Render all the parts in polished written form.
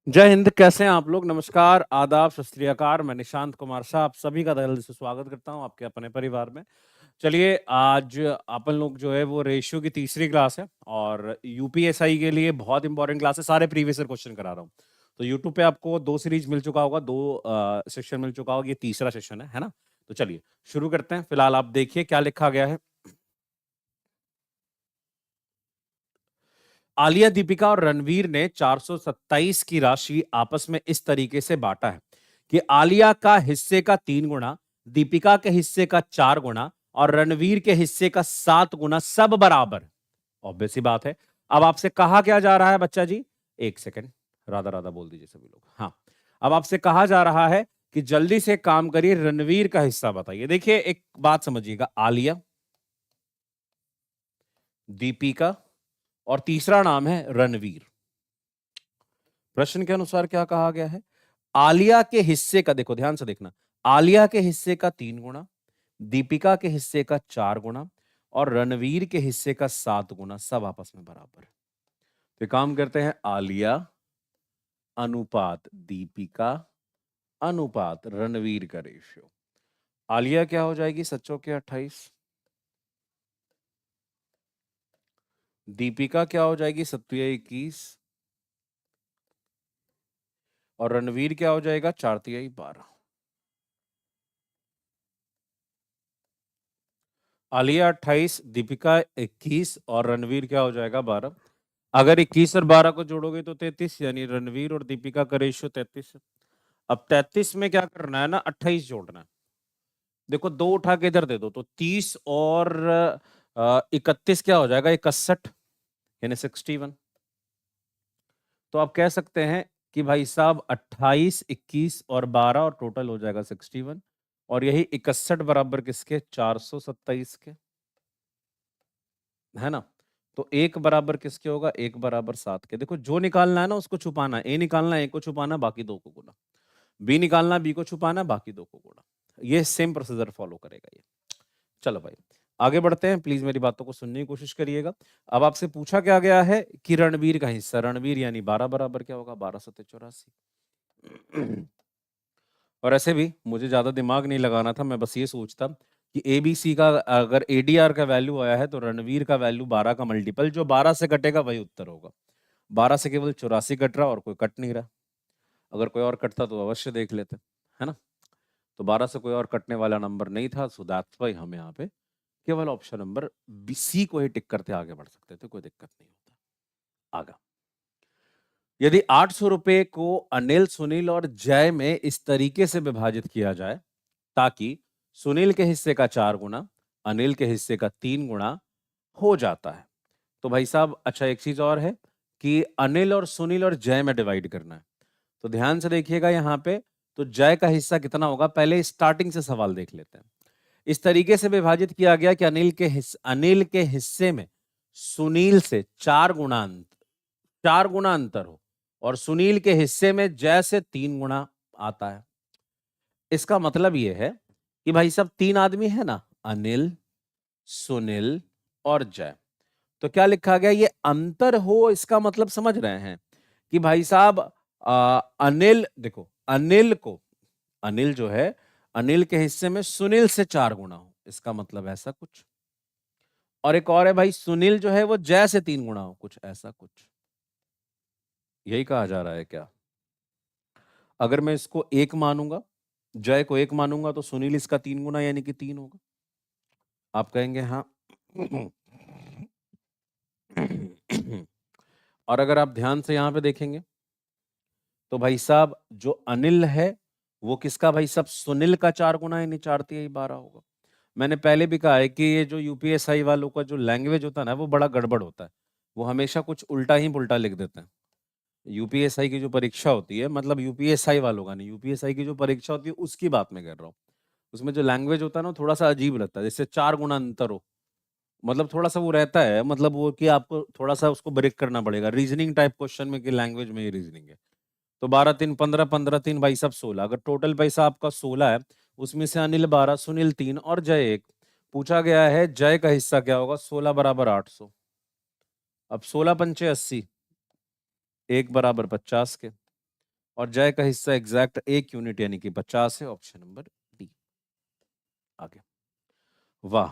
जय हिंद। कैसे हैं आप लोग? नमस्कार, आदाब, सत श्री अकाल। मैं निशांत कुमार शाह आप सभी का दिल से स्वागत करता हूं आपके अपने परिवार में। चलिए, आज अपन लोग जो है वो रेशियो की तीसरी क्लास है और यूपीएसआई के लिए बहुत इंपॉर्टेंट क्लास है। सारे प्रीवियस ईयर क्वेश्चन करा रहा हूँ। तो यूट्यूब पे आपको 2 सीरीज मिल चुका होगा, 2 सेशन मिल चुका होगा, ये तीसरा सेशन है ना? तो चलिए शुरू करते हैं। फिलहाल आप देखिए क्या लिखा गया है। आलिया, दीपिका और रणवीर ने 427 की राशि आपस में इस तरीके से बांटा है कि आलिया का हिस्से का 3 गुना, दीपिका के हिस्से का 4 गुना और रणवीर के हिस्से का 7 गुना सब बराबर। ऑब्वियस सी बात है। अब आपसे कहा क्या जा रहा है बच्चा जी? एक सेकंड, राधा राधा बोल दीजिए सभी लोग। हाँ, अब आपसे कहा जा रहा है कि जल्दी से काम करिए, रणवीर का हिस्सा बताइए। देखिए, एक बात समझिएगा, आलिया, दीपिका और तीसरा नाम है रणवीर। प्रश्न के अनुसार क्या कहा गया है? आलिया के हिस्से का, देखो ध्यान से देखना, आलिया के हिस्से का 3 गुना, दीपिका के हिस्से का 4 गुना और रणवीर के हिस्से का 7 गुना सब आपस में बराबर। तो काम करते हैं, आलिया अनुपात दीपिका अनुपात रणवीर का रेशियो। आलिया क्या हो जाएगी? सच्चों के 28। दीपिका क्या हो जाएगी? 7 21। और रणवीर क्या हो जाएगा? 4 12। आलिया 28, दीपिका 21 और रणवीर क्या हो जाएगा? 12। अगर 21 और 12 को जोड़ोगे तो 33, यानी रणवीर और दीपिका का रेशियो 33 है। अब 33 में क्या करना है ना, 28 जोड़ना है। देखो, 2 उठा के इधर दे दो तो 30 और 31 क्या हो जाएगा? 61, यानी 61। तो आप कह सकते हैं कि भाई साहब 28, 21 और 12 और टोटल हो जाएगा 61। और यही 61 बराबर किसके? 427 के, है ना? तो एक बराबर किसके होगा? एक बराबर 7 के। देखो, जो निकालना है ना उसको छुपाना है। ए निकालना है, ए को छुपाना, बाकी 2 को गुना। बी निकालना, बी को छुपाना, बाकी 2 को गुना। ये सेम प्रोसीजर फॉलो करेगा ये। चलो भाई, आगे बढ़ते हैं। प्लीज मेरी बातों को सुनने की कोशिश करिएगा। अब आपसे पूछा क्या गया है कि रणवीर का हिस्सा, रणवीर यानी 12 बराबर क्या होगा? 12 7 84। और ऐसे भी मुझे ज्यादा दिमाग नहीं लगाना था, मैं बस ये सोचता कि एबीसी का अगर एडीआर का वैल्यू आया है तो रणवीर का वैल्यू 12 का मल्टीपल, जो 12 से कटेगा वही उत्तर होगा। 12 से केवल 84 कट रहा और कोई कट नहीं रहा। अगर कोई और कटता तो अवश्य देख लेते, है ना? तो 12 से कोई और कटने वाला नंबर नहीं था, सो दैट्स व्हाई हम यहाँ पे केवल ऑप्शन नंबर सी को ही टिक करते आगे बढ़ सकते थे, कोई दिक्कत नहीं होता। आगा, यदि 800 रुपए को अनिल, सुनील और जय में इस तरीके से विभाजित किया जाए ताकि सुनील के हिस्से का 4 गुना, अनिल के हिस्से का 3 गुना हो जाता है, तो भाई साहब अच्छा एक चीज और है कि अनिल और सुनील और जय में डिवाइड करना है। तो ध्यान से देखिएगा यहाँ पे, तो जय का हिस्सा कितना होगा? पहले स्टार्टिंग से सवाल देख लेते हैं। इस तरीके से विभाजित किया गया कि अनिल के हिस्से में सुनील से 4 गुना अंतर हो और सुनील के हिस्से में जय से 3 गुना आता है। इसका मतलब यह है कि भाई साहब 3 आदमी है ना, अनिल, सुनील और जय। तो क्या लिखा गया? ये अंतर हो, इसका मतलब समझ रहे हैं कि भाई साहब अनिल, देखो अनिल जो है, अनिल के हिस्से में सुनील से 4 गुना हो, इसका मतलब ऐसा कुछ। और एक और है भाई, सुनील जो है वो जय से 3 गुना हो, कुछ ऐसा कुछ। यही कहा जा रहा है क्या? अगर मैं इसको एक मानूंगा, जय को एक मानूंगा, तो सुनील इसका 3 गुना यानी कि 3 होगा। आप कहेंगे हाँ। और अगर आप ध्यान से यहां पे देखेंगे तो भाई साहब जो अनिल है वो किसका? भाई साहब सुनील का 4 गुना यानी 4 3 12 होगा। मैंने पहले भी कहा है कि ये जो यूपीएसआई वालों का जो लैंग्वेज होता है ना, वो बड़ा गड़बड़ होता है। वो हमेशा कुछ उल्टा ही पुल्टा लिख देते हैं। यूपीएसआई की जो परीक्षा होती है, मतलब यूपीएसआई वालों का नहीं, यूपीएसआई की जो परीक्षा होती है उसकी बात मैं कर रहा हूँ। उसमें जो लैंग्वेज होता है ना, थोड़ा सा अजीब लगता है, जैसे 4 गुना अंतर हो। मतलब थोड़ा सा वो रहता है, मतलब वो कि आपको थोड़ा सा उसको ब्रेक करना पड़ेगा, रीजनिंग टाइप क्वेश्चन में कि लैंग्वेज में ही रीजनिंग है। तो 12 3 15, 15 3 भाई सब 16। अगर टोटल पैसा आपका 16 है, उसमें से अनिल 12, सुनील 3 और जय 1। पूछा गया है जय का हिस्सा क्या होगा? 16 बराबर 800। अब 16 पंचे 80, 1 बराबर 50 के। और जय का हिस्सा एग्जैक्ट 1 यूनिट यानी कि 50 है। Option number D. आगे। वाह,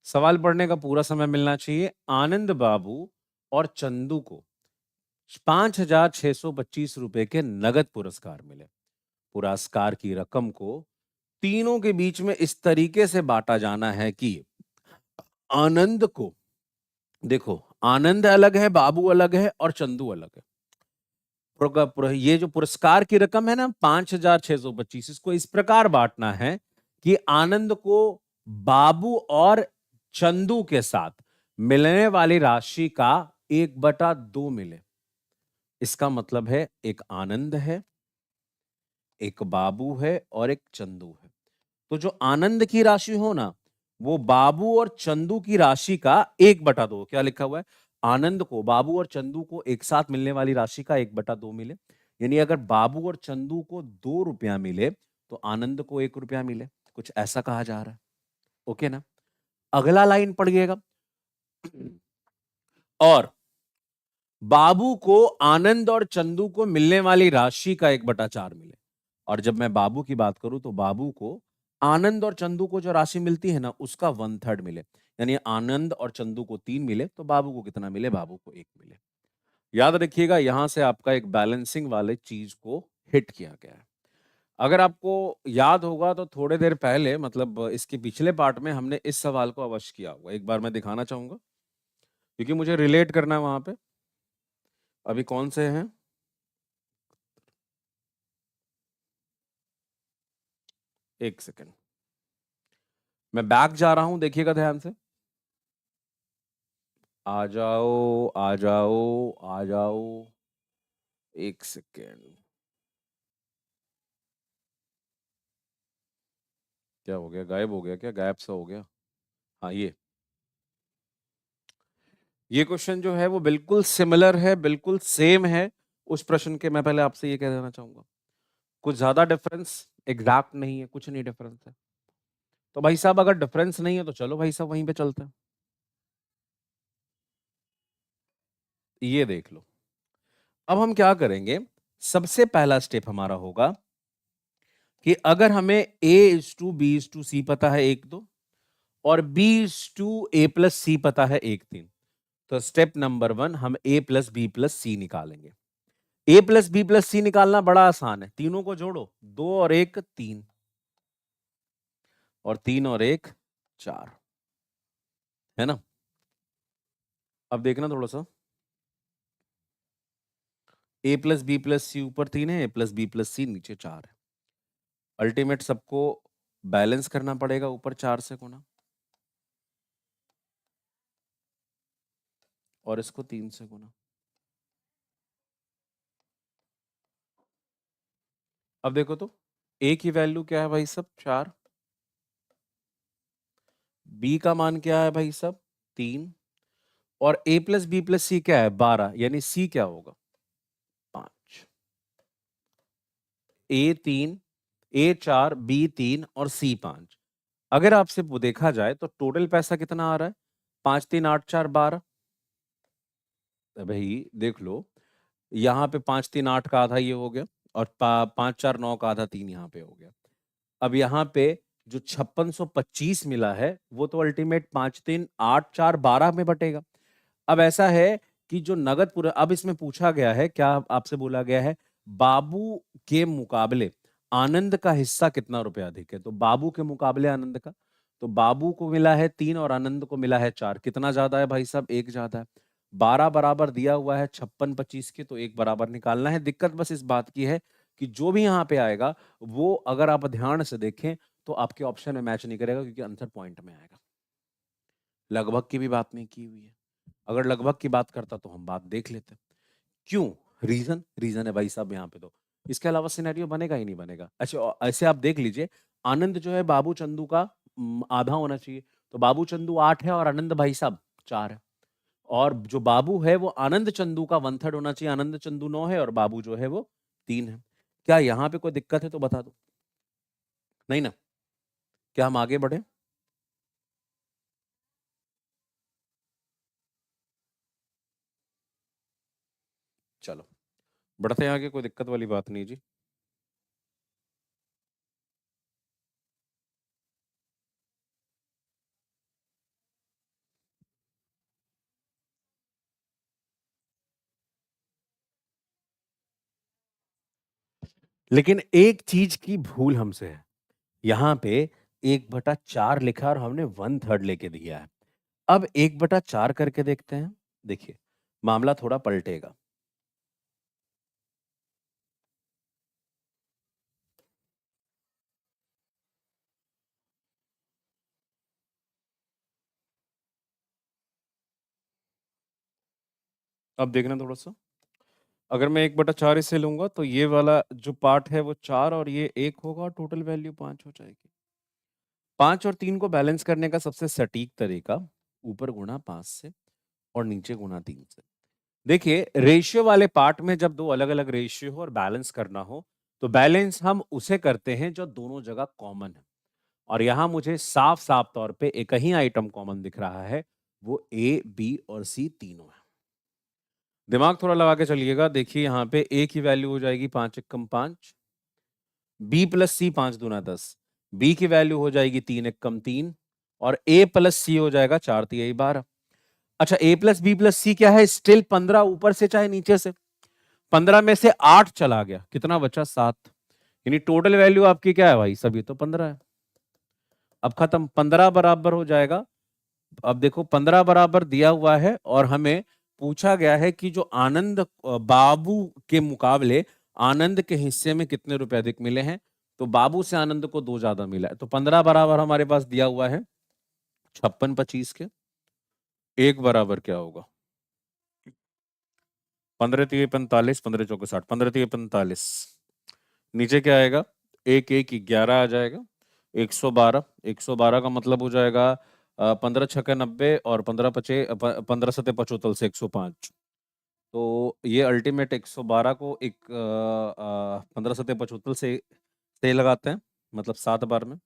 सवाल पढ़ने का पूरा समय मिलना चाहिए। आनंद बाबू और चंदू को 5,625 रुपए के नगद पुरस्कार मिले। पुरस्कार की रकम को तीनों के बीच में इस तरीके से बांटा जाना है कि आनंद को, देखो आनंद अलग है, बाबू अलग है और चंदू अलग है। ये जो पुरस्कार की रकम है ना 5,625, इसको इस प्रकार बांटना है कि आनंद को बाबू और चंदू के साथ मिलने वाली राशि का 1/2 मिले। इसका मतलब है एक आनंद है, एक बाबू है और एक चंदू है। तो जो आनंद की राशि हो ना, वो बाबू और चंदू की राशि का 1/2। क्या लिखा हुआ है? आनंद को, बाबू और चंदू को एक साथ मिलने वाली राशि का 1/2 मिले। यानी अगर बाबू और चंदू को 2 रुपया मिले तो आनंद को 1 रुपया मिले। कुछ ऐसा कहा जा रहा है। ओके ना? अगला लाइन पढ़िएगा। और बाबू को आनंद और चंदू को मिलने वाली राशि का 1/4 मिले। और जब मैं बाबू की बात करूं तो बाबू को आनंद और चंदू को जो राशि मिलती है ना, उसका 1/3 मिले। यानी आनंद और चंदू को 3 मिले तो बाबू को कितना मिले? बाबू को 1 मिले। याद रखिएगा, यहां से आपका एक बैलेंसिंग वाले चीज को हिट किया गया है। अगर आपको याद होगा तो थोड़ी देर पहले, मतलब इसके पिछले पार्ट में, हमने इस सवाल को अवश्य किया होगा। एक बार मैं दिखाना चाहूंगा क्योंकि मुझे रिलेट करना है वहां पे। अभी कौन से हैं? एक सेकेंड, मैं बैक जा रहा हूं, देखिएगा ध्यान से। आ जाओ, आ जाओ, आ जाओ। एक सेकेंड, क्या हो गया? गायब हो गया क्या? गायब सा हो गया। हाँ, ये क्वेश्चन जो है वो बिल्कुल सिमिलर है, बिल्कुल सेम है उस प्रश्न के। मैं पहले आपसे ये कह देना चाहूंगा, कुछ ज्यादा डिफरेंस एग्जैक्ट नहीं है, कुछ नहीं डिफरेंस है। तो भाई साहब, अगर डिफरेंस नहीं है तो चलो भाई साहब वहीं पे चलते हैं। ये देख लो। अब हम क्या करेंगे? सबसे पहला स्टेप हमारा होगा कि अगर हमें A/B/C पता है 1 2, और B/A+C पता है 1 3, तो स्टेप नंबर 1 हम A+B+C निकालेंगे। A+B+C निकालना बड़ा आसान है। तीनों को जोड़ो, 2 और 1 3, और 3 और 1 4, है ना? अब देखना थोड़ा सा, A+B+C ऊपर 3 है, A+B+C नीचे 4 है। अल्टीमेट सबको बैलेंस करना पड़ेगा, ऊपर 4 से गुना और इसको 3 से गुना। अब देखो तो, A की वैल्यू क्या है भाई सब? 4। B का मान क्या है भाई सब? 3। और A+B+C क्या है? 12। यानी C क्या होगा? 5। A 3, A 4, B 3 और C 5। अगर आपसे वो देखा जाए तो टोटल पैसा कितना आ रहा है? 5 3 8 4 12। भाई देख लो, यहाँ पे 5 3 8 का आधा ये हो गया, और 5 4 9 का आधा 3 यहाँ पे हो गया। अब यहाँ पे जो 5625 मिला है वो तो अल्टीमेट 5 3 8 4 12 में बटेगा। अब ऐसा है कि जो नगद पूरा, अब इसमें पूछा गया है, क्या आपसे बोला गया है, बाबू के मुकाबले आनंद का हिस्सा कितना रुपया अधिक है? तो बाबू के मुकाबले आनंद का, तो बाबू को मिला है 3 और आनंद को मिला है 4। कितना ज्यादा है भाई साहब? 1 ज्यादा है। 12 बराबर दिया हुआ है 56 25 के, तो 1 बराबर निकालना है। दिक्कत बस इस बात की है कि जो भी यहाँ पे आएगा वो, अगर आप ध्यान से देखें तो आपके ऑप्शन में मैच नहीं करेगा, क्योंकि आंसर पॉइंट में आएगा। लगभग की भी बात नहीं की हुई है। अगर लगभग की बात करता तो हम बात देख लेते। क्यों? रीजन है भाई साहब यहाँ पे। तो इसके अलावा सिनेरियो बनेगा ही नहीं बनेगा। अच्छा, ऐसे आप देख लीजिए, आनंद जो है बाबू चंदू का आधा होना चाहिए। तो बाबू चंदू 8 है और आनंद भाई साहब 4 है। और जो बाबू है वो आनंद चंदू का 1/3 होना चाहिए। आनंद चंदू 9 है और बाबू जो है वो 3 है। क्या यहाँ पे कोई दिक्कत है तो बता दो। नहीं ना? क्या हम आगे बढ़े? चलो, बढ़ते हैं आगे, कोई दिक्कत वाली बात नहीं जी। लेकिन एक चीज की भूल हमसे है, यहाँ पे 1/4 लिखा और हमने 1/3 लेके दिया है। अब 1/4 करके देखते हैं। देखिए, मामला थोड़ा पलटेगा। अब देखना थोड़ा सा, अगर मैं 1/4 इसे लूंगा तो ये वाला जो पार्ट है वो 4 और ये 1 होगा और टोटल वैल्यू 5 हो जाएगी। 5 और 3 को बैलेंस करने का सबसे सटीक तरीका ऊपर गुणा 5 से और नीचे गुणा 3 से। देखिए, रेशियो वाले पार्ट में जब दो अलग अलग रेशियो हो और बैलेंस करना हो तो बैलेंस हम उसे करते हैं जो दोनों जगह कॉमन है। और यहां मुझे साफ साफ तौर पे एक ही आइटम कॉमन दिख रहा है, वो ए बी और सी तीनों है। दिमाग थोड़ा लगा के चलिएगा। देखिए, यहाँ पे ए की वैल्यू हो जाएगी 5 एकम 5, बी प्लस सी 5 दूना 10, बी की वैल्यू हो जाएगी 3 एकम 3 और ए प्लस सी हो जाएगा 4 तिहाई 12। अच्छा, ए प्लस बी प्लस सी क्या है? स्टिल 15 ऊपर से चाहे नीचे से। 15 में से 8 चला गया, कितना बचा? 7। यानी टोटल वैल्यू आपकी क्या है भाई? सभी तो 15 है। अब खत्म, 15 बराबर हो जाएगा। अब देखो, 15 बराबर दिया हुआ है और हमें पूछा गया है कि जो आनंद बाबू के मुकाबले आनंद के हिस्से में कितने रुपए अधिक मिले हैं। तो बाबू से आनंद को 2 ज्यादा मिला है, तो 15 बराबर हमारे पास दिया हुआ है 56 25 के। एक बराबर क्या होगा? 15 3 45, 15 चौके 60, 15 3 45। नीचे क्या आएगा? एक एक 11 आ जाएगा। 112, 112 का मतलब हो जाएगा 15 छक्के 90 और 15 पचे 15 सते 75 से 105। तो ये अल्टीमेट 112 को एक 15 सते 75 से लगाते हैं, मतलब 7 बार में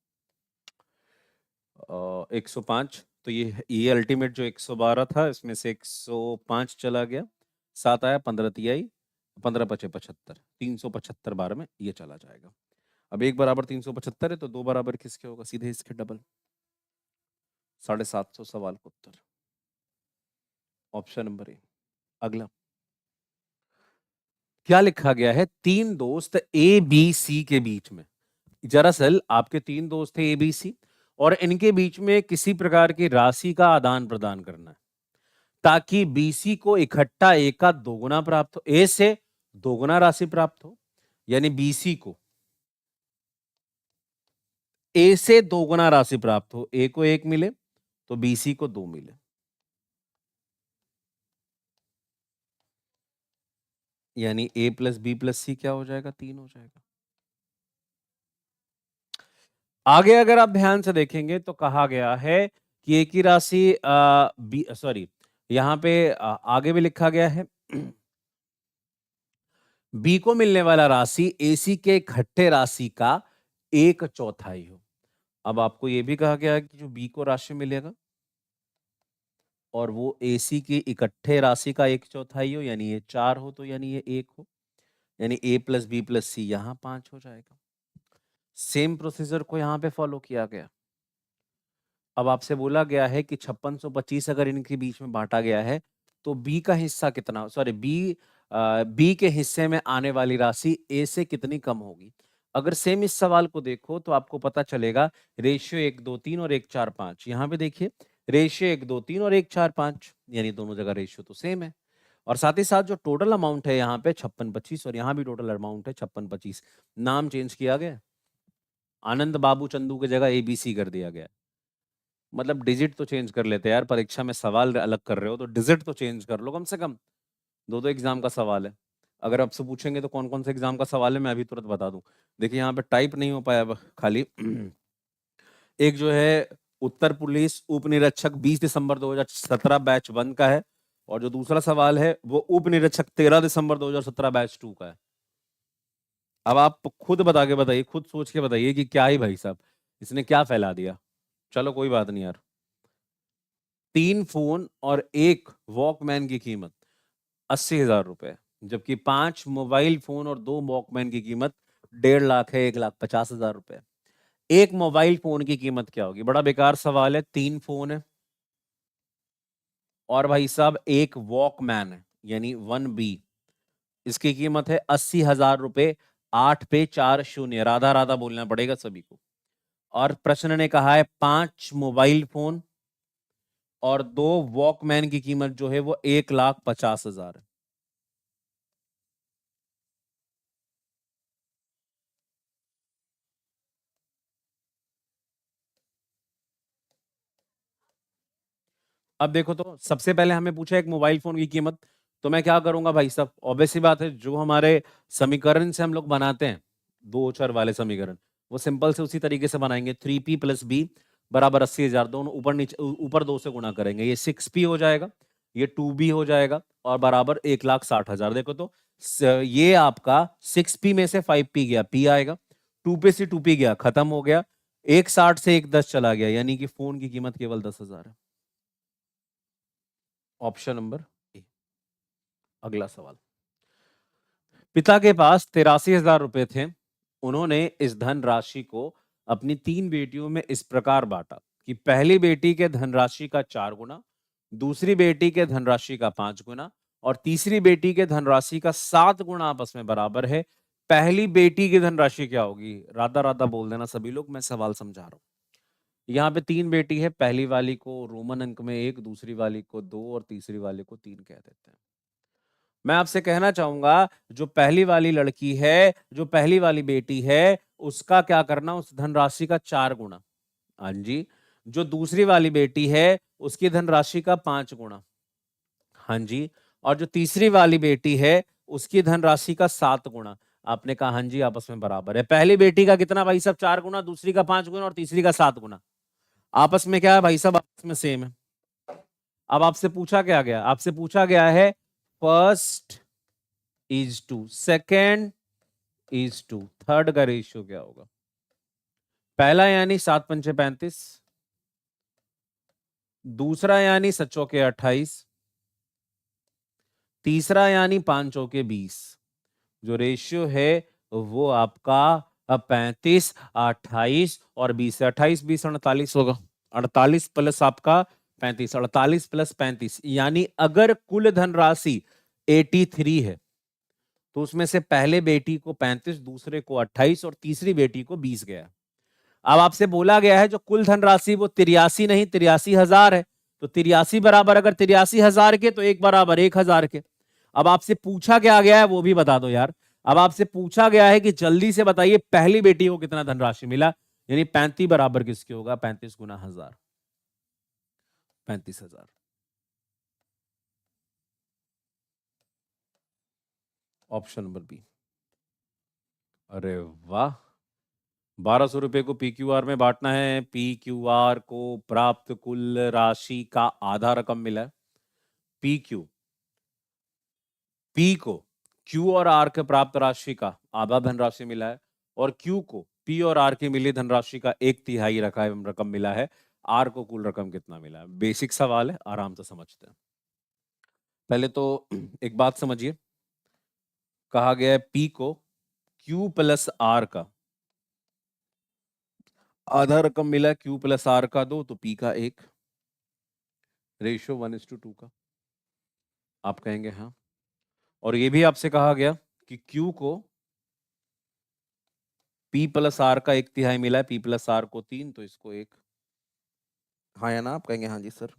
105। तो ये अल्टीमेट जो 112 था, इसमें से 105 चला गया, 7 आया, 15 तिहाई, 15 पचे 75, 375 बार में ये चला जाएगा। अब एक बराबर 375 है तो दो बराबर किसके होगा? सीधे इसके डबल। 750 सवाल का उत्तर ऑप्शन नंबर ए। अगला क्या लिखा गया है? तीन दोस्त ए बी सी के बीच में, दरअसल आपके तीन दोस्त थे ए बी सी और इनके बीच में किसी प्रकार की राशि का आदान प्रदान करना है ताकि बीसी को इकट्ठा ए का दोगुना प्राप्त हो, ए से दोगुना राशि प्राप्त हो। यानी बीसी को ए से दोगुना राशि प्राप्त हो, ए को 1 मिले तो बीसी को 2 मिले। यानी ए प्लस बी प्लस सी क्या हो जाएगा? 3 हो जाएगा। आगे अगर आप ध्यान से देखेंगे तो कहा गया है कि एक ही राशि बी सॉरी यहां पे आगे भी लिखा गया है बी को मिलने वाला राशि एसी के इकट्ठे राशि का 1/4 हो। अब आपको यह भी कहा गया है कि जो बी को राशि मिलेगा और वो एसी की इकट्ठे राशि का 1/4 हो, यानी ये 4 हो तो यानी ये 1 हो, यानी ए प्लस बी प्लस सी यहां 5 हो जाएगा। सेम प्रोसीजर को यहां पे फॉलो किया गया। अब आपसे बोला गया है कि 5625 अगर इनके बीच में बांटा गया है तो बी का हिस्सा कितना, सॉरी बी के हिस्से में आने वाली राशि ए से कितनी कम होगी। अगर सेम इस सवाल को देखो तो आपको पता चलेगा रेशियो 1 2 3 और 1 4 5। यहाँ पे देखिए रेशियो 1 2 3 और 1 4 5, यानी दोनों जगह रेशियो तो सेम है। और साथ ही साथ जो टोटल अमाउंट है यहाँ पे 56 25 और यहाँ भी टोटल अमाउंट है 56 25। नाम चेंज किया गया, आनंद बाबू चंदू की जगह एबीसी कर दिया गया। मतलब डिजिट तो चेंज कर लेते हैं यार, परीक्षा में सवाल अलग कर रहे हो तो डिजिट तो चेंज कर लो कम से कम। दो दो एग्जाम का सवाल है। अगर आपसे पूछेंगे तो कौन कौन से एग्जाम का सवाल है मैं अभी तुरंत बता दूं। देखिए यहाँ पे टाइप नहीं हो पाया खाली एक जो है उत्तर पुलिस उप निरीक्षक 20 दिसंबर 2017 बैच 1 का है और जो दूसरा सवाल है वो उप निरीक्षक 13 दिसंबर 2017 बैच 2 का है। अब आप खुद बता के बताइए, खुद सोच के बताइए कि क्या ही भाई साहब इसने क्या फैला दिया। चलो कोई बात नहीं यार। 3 फोन और एक वॉकमैन की कीमत 80,000 रुपए। जबकि 5 मोबाइल फोन और 2 वॉकमैन की कीमत 1.5 लाख है, 1,50,000 रुपए। एक मोबाइल फोन की कीमत क्या होगी? बड़ा बेकार सवाल है। 3 फोन है और भाई साहब एक वॉकमैन है, यानी 1B। इसकी कीमत है 80,000 रुपए। 8 पे 4 शून्य, राधा राधा बोलना पड़ेगा सभी को। और प्रश्न ने कहा है 5 मोबाइल फोन और 2 वॉकमैन की कीमत जो है वो 1,50,000 है। अब देखो, तो सबसे पहले हमें पूछा एक मोबाइल फोन की कीमत, तो मैं क्या करूंगा भाई साहब? ऑब्वियस सी बात है, जो हमारे समीकरण से हम लोग बनाते हैं, दो चर वाले समीकरण, वो सिंपल से उसी तरीके से बनाएंगे। 3P + B बराबर 80,000। दोनों ऊपर नीचे, ऊपर 2 से गुणा करेंगे, ये 6P हो जाएगा, ये 2B हो जाएगा और बराबर 1,60,000। देखो तो ये आपका 6P में से 5P गया, P आएगा। 2P से 2P गया, खत्म हो गया। 1,60 से 1,10 चला गया, यानी कि फोन की कीमत केवल 10,000 है। Option number A. अगला सवाल। पिता के पास 83,000 रुपए थे। उन्होंने इस धन राशि को अपनी 3 बेटियों में इस प्रकार बांटा कि पहली बेटी के धनराशि का 4 गुना, दूसरी बेटी के धनराशि का 5 गुना और तीसरी बेटी के धनराशि का 7 गुना आपस में बराबर है। पहली बेटी की धनराशि क्या होगी? राधा राधा बोल देना सभी लोग, मैं सवाल समझा रहा हूं। यहाँ पे 3 बेटी है, पहली वाली को रोमन अंक में 1, दूसरी वाली को 2 और तीसरी वाली को 3 कह देते हैं। मैं आपसे कहना चाहूंगा, जो पहली वाली लड़की है, जो पहली वाली बेटी है, उसका क्या करना? उस धनराशि का 4 गुना। हाँ जी। जो दूसरी वाली बेटी है, उसकी धनराशि का 5 गुना। हाँ जी। और जो तीसरी वाली बेटी है, उसकी धनराशि का 7 गुना। आपने कहा हाँ जी, आपस में बराबर है। पहली बेटी का कितना भाई साहब? 4 गुना, दूसरी का 5 गुना और तीसरी का 7 गुना। आपस में क्या है भाई साहब? आपस में सेम है। अब आपसे पूछा क्या गया? आपसे पूछा गया है first is to second is to third का रेशियो क्या होगा? पहला यानी 7 पंचे 35, दूसरा यानी 7 चौके 28, तीसरा यानी 5 चौके 20। जो रेशियो है वो आपका 35, 28 और 20 है। 28, 20, 48 होगा। 48 प्लस आपका 35, 48 प्लस 35, यानी अगर कुल धनराशि 83 है तो उसमें से पहले बेटी को 35, दूसरे को 28 और तीसरी बेटी को 20 गया। अब आपसे बोला गया है जो कुल धनराशि वो 83 नहीं 83,000 है। तो 83 बराबर अगर 83,000 के, तो एक बराबर 1,000 के। अब आपसे पूछा क्या गया है वो भी बता दो यार। अब आपसे पूछा गया है कि जल्दी से बताइए पहली बेटी को कितना धनराशि मिला, यानी 35 बराबर किसके होगा? 35 गुना 1000, 35,000। Option number B. अरे वाह! 1,200 रुपए को PQR में बांटना है। PQR को प्राप्त कुल राशि का आधा रकम मिला है। PQ P को Q और R के प्राप्त राशि का आधा धनराशि मिला है और Q को P और R की मिली धनराशि का 1/3 रकम मिला है। R को कुल रकम कितना मिला है? बेसिक सवाल है, आराम से समझते हैं। पहले तो एक बात समझिए, कहा गया है P को Q + R का आधा रकम मिला है। Q + R का 2 तो P का 1, रेशियो 1:2 का। आप कहेंगे हाँ। और ये भी आपसे कहा गया कि Q को P + R का 1/3 मिला है, P + R को 3 तो इसको 1। हाँ या ना? आप कहेंगे हाँ जी सर,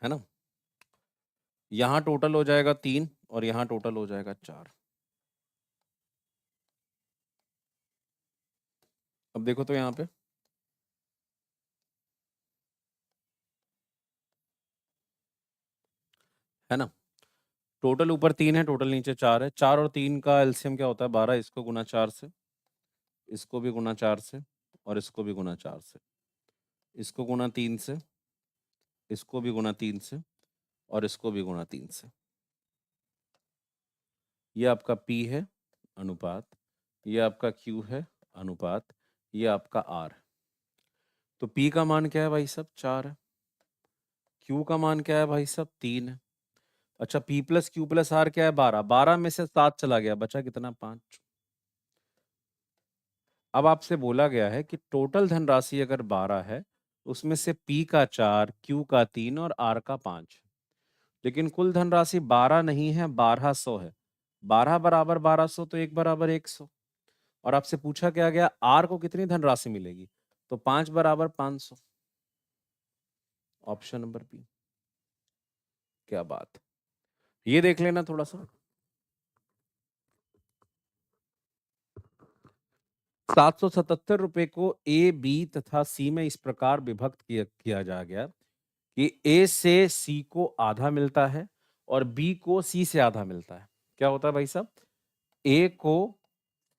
है ना? यहां टोटल हो जाएगा 3 और यहां टोटल हो जाएगा 4। अब देखो तो यहाँ पे है ना, टोटल ऊपर 3 है, टोटल नीचे 4 है। 4 और 3 का एलसीएम क्या होता है? 12। इसको गुना 4 से, इसको भी गुना 4 से और इसको भी गुना 4 से, इसको गुना 3 से, इसको भी गुना 3 से और इसको भी गुना 3 से। ये आपका P है अनुपात, ये आपका Q है अनुपात, ये आपका R है। तो P का मान क्या है भाई साहब? 4 है। Q का मान क्या है भाई साहब? 3 है। अच्छा, P plus Q plus R क्या है? 12। 12 में से 7 चला गया, बचा कितना? 5। अब आपसे बोला गया है कि टोटल धनराशि अगर 12 है, उसमें से P का 4, Q का 3 और R का 5। लेकिन कुल धनराशि 12 नहीं है, 1200 है। 12 बराबर 1200, तो 1 बराबर 100। और आपसे पूछा क्या गया, R को कितनी धनराशि मिलेगी? तो 5 बराबर 500। Option number B. क्या बात, ये देख लेना थोड़ा सा। 777 रुपए को ए, बी तथा सी में इस प्रकार विभक्त किया जा गया कि ए से सी को आधा मिलता है और बी को सी से आधा मिलता है। क्या होता है भाई साहब? ए को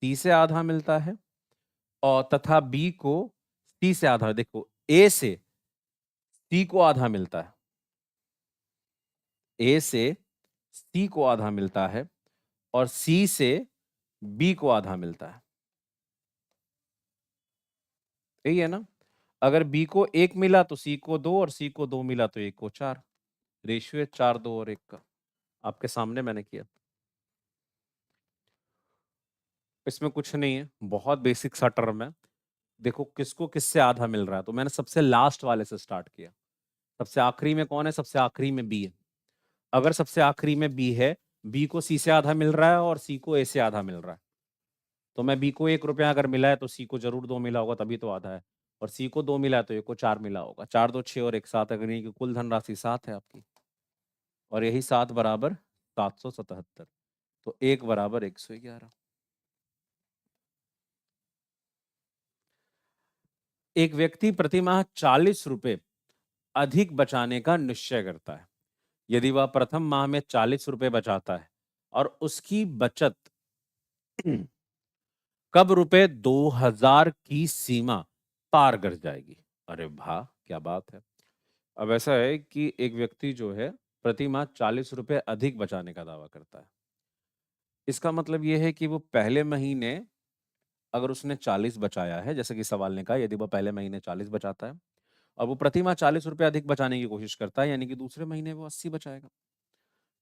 सी से आधा मिलता है और तथा बी को सी से आधा। देखो, ए से सी को आधा मिलता है, ए से सी को आधा मिलता है और सी से बी को आधा मिलता है। यही है ना? अगर बी को 1 मिला तो सी को 2 और सी को 2 मिला तो ए को 4। रेशियो है 4, 2 और 1 का। आपके सामने मैंने किया। इसमें कुछ नहीं है, बहुत बेसिक सा टर्म है। देखो किसको किससे आधा मिल रहा है, तो मैंने सबसे लास्ट वाले से स्टार्ट किया। सबसे आखिरी में कौन है? सबसे आखिरी में बी है। अगर सबसे आखिरी में बी है, बी को सी से आधा मिल रहा है और सी को ए से आधा मिल रहा है, तो मैं बी को 1 रुपया अगर मिला है तो सी को जरूर 2 मिला होगा, तभी तो आधा है। और सी को 2 मिला है तो ए को 4 मिला होगा। 4, 2, 6 और 1 7, अगर नहीं कि कुल धनराशि 7 है आपकी। और यही 7 बराबर 777। तो 1 बराबर 111। एक व्यक्ति प्रतिमाह 40 रुपए अधिक बचाने का निश्चय करता है। यदि वह प्रथम माह में 40 रुपए बचाता है और उसकी बचत कब रुपए 2000 की सीमा पार कर जाएगी? अरे वाह, क्या बात है। अब ऐसा है कि एक व्यक्ति जो है प्रति माह 40 रुपए अधिक बचाने का दावा करता है। इसका मतलब यह है कि वो पहले महीने अगर उसने 40 बचाया है, जैसे कि सवाल ने कहा, यदि वो पहले महीने 40 बचाता है और वो प्रति माह 40 रुपए अधिक बचाने की कोशिश करता है, यानी कि दूसरे महीने वो 80 बचाएगा,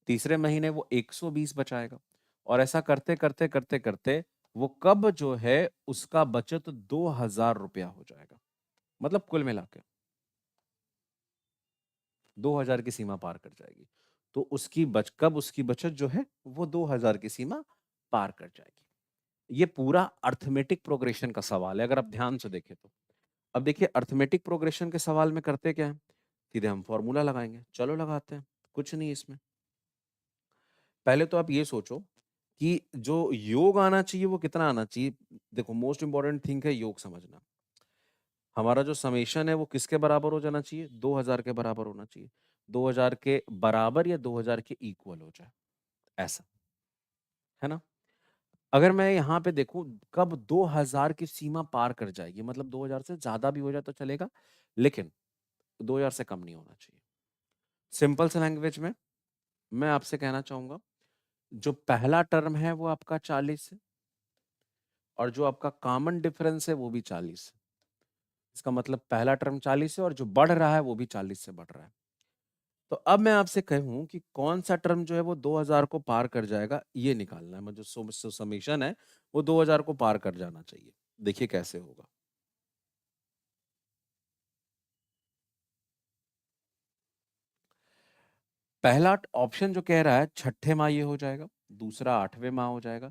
तीसरे महीने वो 120 बचाएगा, और ऐसा करते करते करते करते वो कब जो है उसका बचत 2000 रुपया हो जाएगा। मतलब कुल मिला के 2000 की सीमा पार कर जाएगी। तो कब उसकी बचत जो है वो 2000 की सीमा पार कर जाएगी। ये पूरा अर्थमेटिक प्रोग्रेशन का सवाल है, अगर आप ध्यान से देखें तो। अब देखिए, अर्थमेटिक प्रोग्रेशन के सवाल में करते क्या है, सीधे हम फॉर्मूला लगाएंगे। चलो लगाते हैं, कुछ नहीं इसमें। पहले तो आप ये सोचो कि जो योग आना चाहिए वो कितना आना चाहिए। देखो, मोस्ट इंपॉर्टेंट थिंग है योग समझना। हमारा जो समेशन है वो किसके बराबर हो जाना चाहिए? 2000 के बराबर होना चाहिए। 2000 के बराबर या 2000 के इक्वल हो जाए, ऐसा है ना? अगर मैं यहाँ पे देखूं, कब 2000 की सीमा पार कर जाएगी, मतलब 2000 से ज्यादा भी हो जाए तो चलेगा, लेकिन 2000 से कम नहीं होना चाहिए। सिंपल से लैंग्वेज में मैं आपसे कहना चाहूंगा, जो पहला टर्म है वो आपका 40 है और जो आपका कॉमन डिफरेंस है वो भी 40 है। इसका मतलब पहला टर्म 40 है और जो बढ़ रहा है वो भी 40 से बढ़ रहा है। तो अब मैं आपसे कहूं कि कौन सा टर्म जो है वो 2000 को पार कर जाएगा, ये निकालना है। मतलब जो समेशन है वो 2000 को पार कर जाना चाहिए। देखिए कैसे होगा। पहला ऑप्शन जो कह रहा है छठे माह ये हो जाएगा, दूसरा 8वें माह हो जाएगा,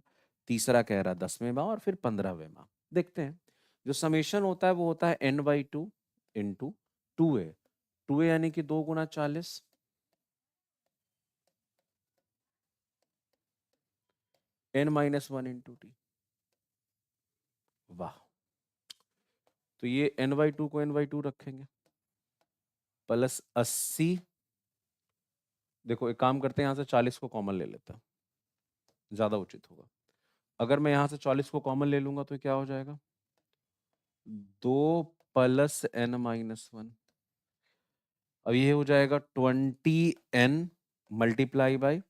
तीसरा कह रहा है 10वें माह और फिर 15वें माह। देखते हैं। जो समेशन होता है वो होता है n/2 इंटू 2a। 2a यानी कि 2 × 40, n-1 इंटू टी। वाह। तो ये n/2 को n/2 रखेंगे, प्लस 80। देखो एक काम करते हैं, यहाँ से 40 को कॉमन ले लेता, ज्यादा उचित होगा। अगर मैं यहाँ से 40 को कॉमन ले लूंगा तो क्या हो जाएगा? 2 प्लस n-1। अब ये हो जाएगा 20n मल्टीप्लाई बाई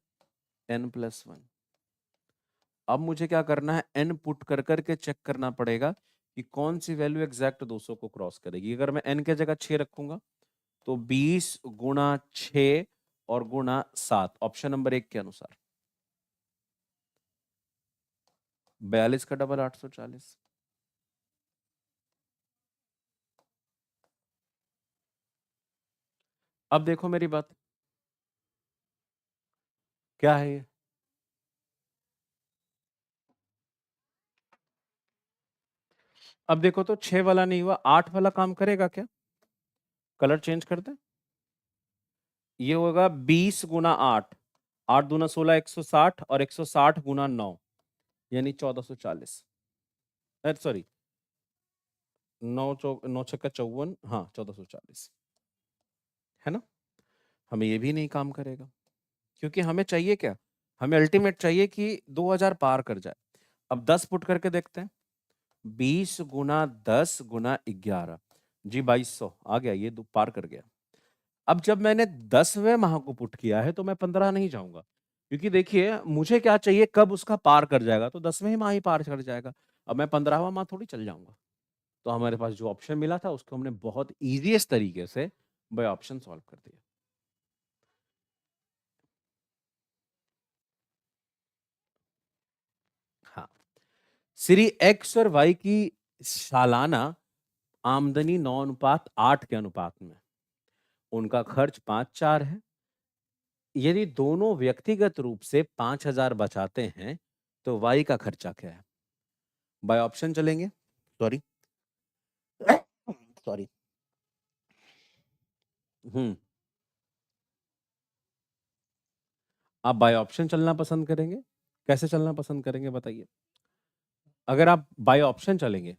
n+1। अब मुझे क्या करना है, n पुट कर करके चेक करना पड़ेगा कि कौन सी वैल्यू एग्जैक्ट 200 को क्रॉस करेगी। अगर मैं n के जगह 6 रखूंगा तो 20 × 6 और गुणा 7 ऑप्शन नंबर 1 के अनुसार। 42 का डबल 840। अब देखो मेरी बात, क्या है ये? अब देखो तो 6 वाला नहीं हुआ, 8 वाला काम करेगा क्या? कलर चेंज कर दे, ये होगा 20 गुना 8, 8 दूना 16, 160 और 160 गुना 9 यानी 1440। सॉरी, 9 छक्का 54, हाँ 1440 है ना। हमें ये भी नहीं काम करेगा, क्योंकि हमें चाहिए क्या? हमें अल्टीमेट चाहिए कि 2000 पार कर जाए। अब 10 पुट करके देखते हैं, 20 गुना 10 गुना 11 जी 2200 आ गया, ये पार कर गया। अब जब मैंने 10वें माह को पुट किया है तो मैं 15 नहीं जाऊंगा, क्योंकि देखिए मुझे क्या चाहिए, कब उसका पार कर जाएगा, तो 10वें ही माह ही पार कर जाएगा। अब मैं 15वां माह थोड़ी चल जाऊंगा। तो हमारे पास जो ऑप्शन मिला था उसको हमने बहुत इजीएस्ट तरीके से बाय ऑप्शन सॉल्व कर दिया। हाँ, श्री एक्स और वाई की सालाना आमदनी 9:8 के अनुपात में, उनका खर्च 5,4 है। यदि दोनों व्यक्तिगत रूप से 5,000 बचाते हैं तो वाई का खर्चा क्या है? बाय ऑप्शन चलेंगे, सॉरी सॉरी। हम्म, आप बाय ऑप्शन चलना पसंद करेंगे? कैसे चलना पसंद करेंगे बताइए? अगर आप बाय ऑप्शन चलेंगे,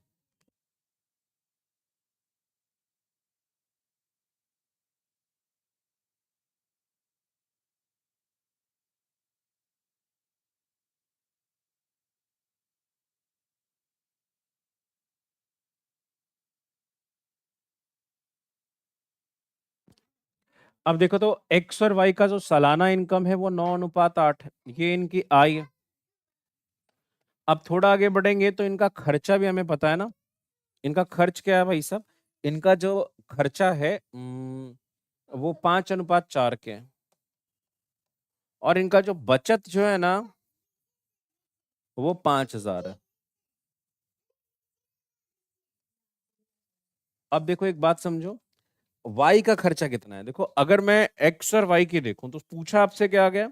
अब देखो तो एक्स और वाई का जो सालाना इनकम है वो 9:8 है, ये इनकी आय है। अब थोड़ा आगे बढ़ेंगे तो इनका खर्चा भी हमें पता है ना। इनका खर्च क्या है भाई साहब? इनका जो खर्चा है वो 5:4 के है। और इनका जो बचत जो है ना वो 5,000 है। अब देखो एक बात समझो, वाई का खर्चा कितना है। देखो अगर मैं एक्स और वाई की देखूं तो पूछा आपसे क्या आ गया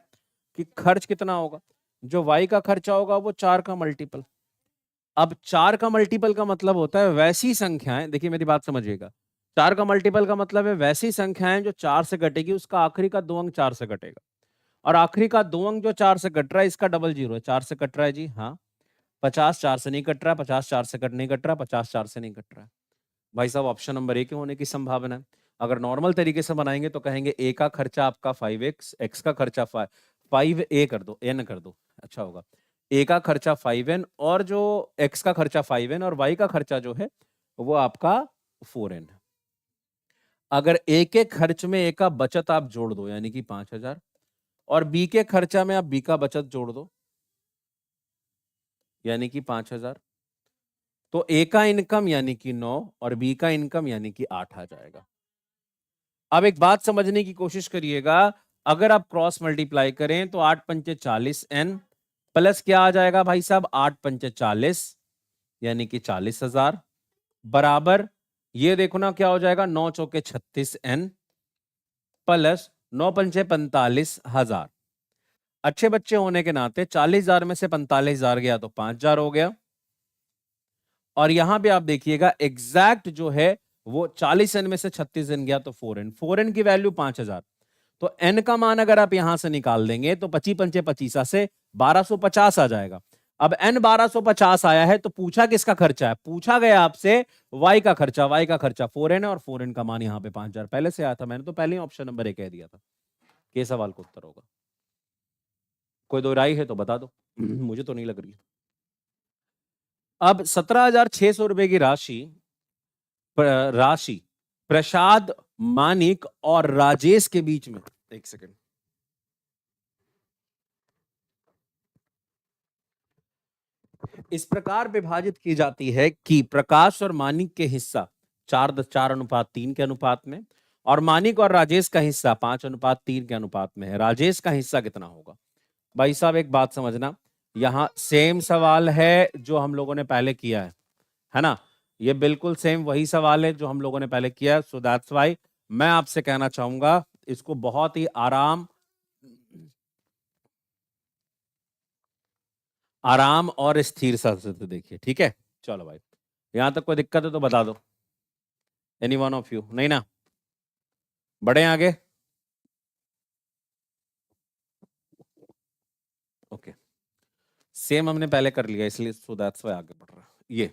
कि खर्च कितना होगा। जो वाई का खर्चा होगा वो 4 का मल्टीपल। अब 4 का मल्टीपल का मतलब होता है वैसी संख्याएं, देखिए मेरी बात समझिएगा, 4 का मल्टीपल का मतलब है वैसी संख्याएं जो 4 से घटेगी उसका आखिरी का 2 अंक 4 से घटेगा। और आखिरी का 2 अंक जो 4 से कट रहा है इसका डबल जीरो है। 4 से कट रहा है जी, हाँ। 50 4 से नहीं कट रहा, 50 4 से कट नहीं कट रहा, 50 4 से नहीं कट रहा है। भाई साहब ऑप्शन नंबर ए के होने की संभावना है। अगर नॉर्मल तरीके से बनाएंगे तो कहेंगे ए का खर्चा आपका 5x, एक्स का खर्चा 5a कर दो, एन कर दो, अच्छा होगा। ए का खर्चा 5n और जो एक्स का खर्चा 5n और वाई का खर्चा जो है वो आपका 4n है। अगर ए के खर्च में ए का बचत आप जोड़ दो यानी कि 5,000 और बी के खर्चा में आप बी का बचत जोड़ दो यानी कि 5,000, तो ए का इनकम यानी कि 9 और बी का इनकम यानी कि 8 आ जाएगा। अब एक बात समझने की कोशिश करिएगा, अगर आप क्रॉस मल्टीप्लाई करें तो 8 पंचे 40 एन प्लस क्या आ जाएगा भाई साहब, 8 पंचे 40 यानी कि 40,000 बराबर, ये देखो ना क्या हो जाएगा, 9 चौके 36 एन प्लस 9 पंचे 45,000। अच्छे बच्चे होने के नाते 40,000 में से 45,000 गया तो 5,000 हो गया। और यहां पे आप देखिएगा एग्जैक्ट जो है वो 40 एन में से 36 एन गया तो 4n, 4n की वैल्यू 5,000। तो n का मान अगर आप यहां से निकाल देंगे तो 25 पंचे 25 से 1250 आ जाएगा। अब n 1250 आया है तो पूछा किसका खर्चा है, पूछा गया आपसे y का खर्चा। y का खर्चा 4n है और 4n का मान यहां पे 5,000 पहले से आया था, मैंने तो पहले ही ऑप्शन नंबर 1 कह दिया था कि सवाल का उत्तर होगा। कोई दो राय है तो बता दो मुझे तो नहीं लग रही। अब 17,600 रुपए की राशि प्रसाद, मानिक और राजेश के बीच में, एक सेकंड, इस प्रकार विभाजित की जाती है कि प्रकाश और मानिक के हिस्सा 4:4 अनुपात 3 के अनुपात में और मानिक और राजेश का हिस्सा 5:3 के अनुपात में है, राजेश का हिस्सा कितना होगा? भाई साहब एक बात समझना, यहाँ सेम सवाल है जो हम लोगों ने पहले किया है ना? ये बिल्कुल सेम वही सवाल है जो हम लोगों ने पहले किया, सो दैट्स व्हाई मैं आपसे कहना चाहूंगा इसको बहुत ही आराम और स्थिर सा से देखिए, ठीक है? चलो भाई, यहां तक कोई दिक्कत है तो बता दो, एनी वन ऑफ यू, नहीं ना? बढ़े आगे? ओके, सेम हमने पहले कर लिया इसलिए सो दैट्स व्हाई आगे बढ़ रहा है ये।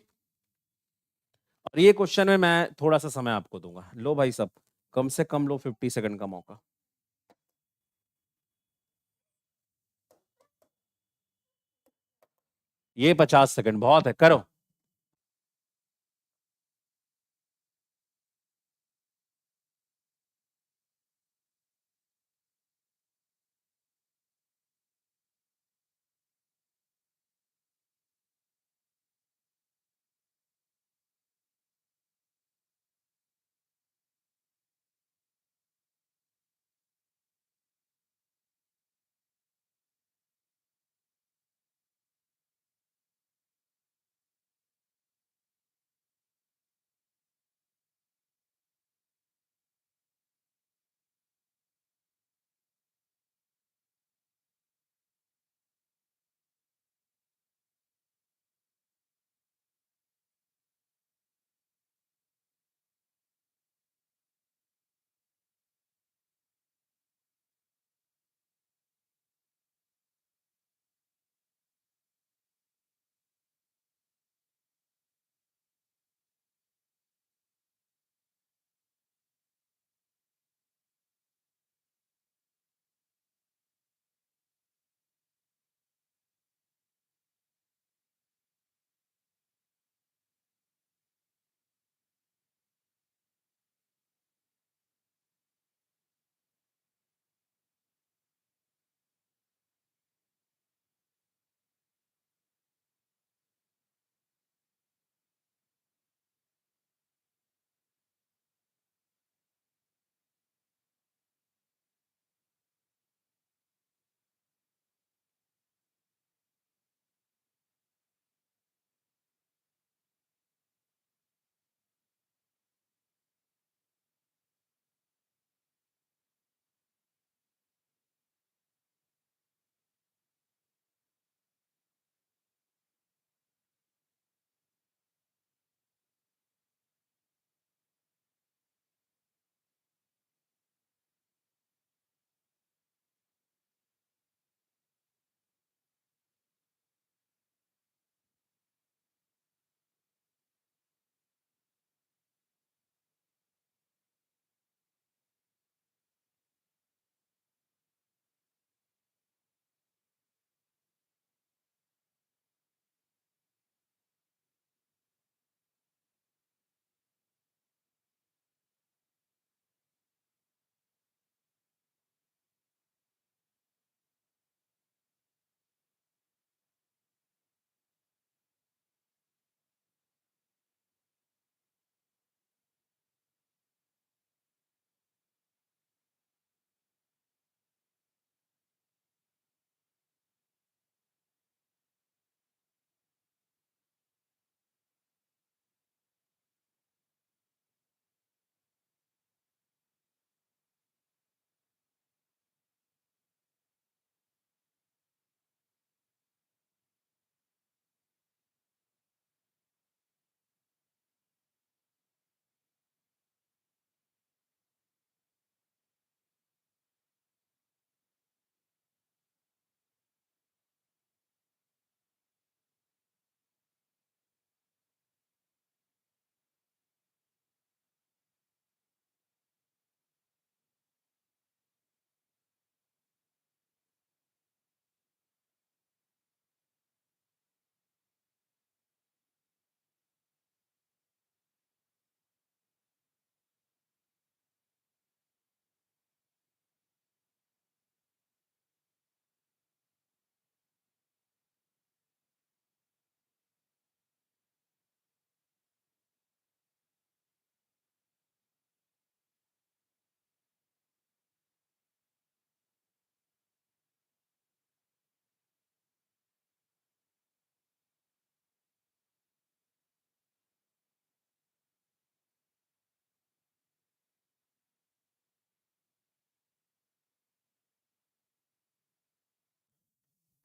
और ये क्वेश्चन में मैं थोड़ा सा समय आपको दूंगा, लो भाई सब, कम से कम लो 50 सेकंड का मौका। ये 50 सेकंड बहुत है, करो।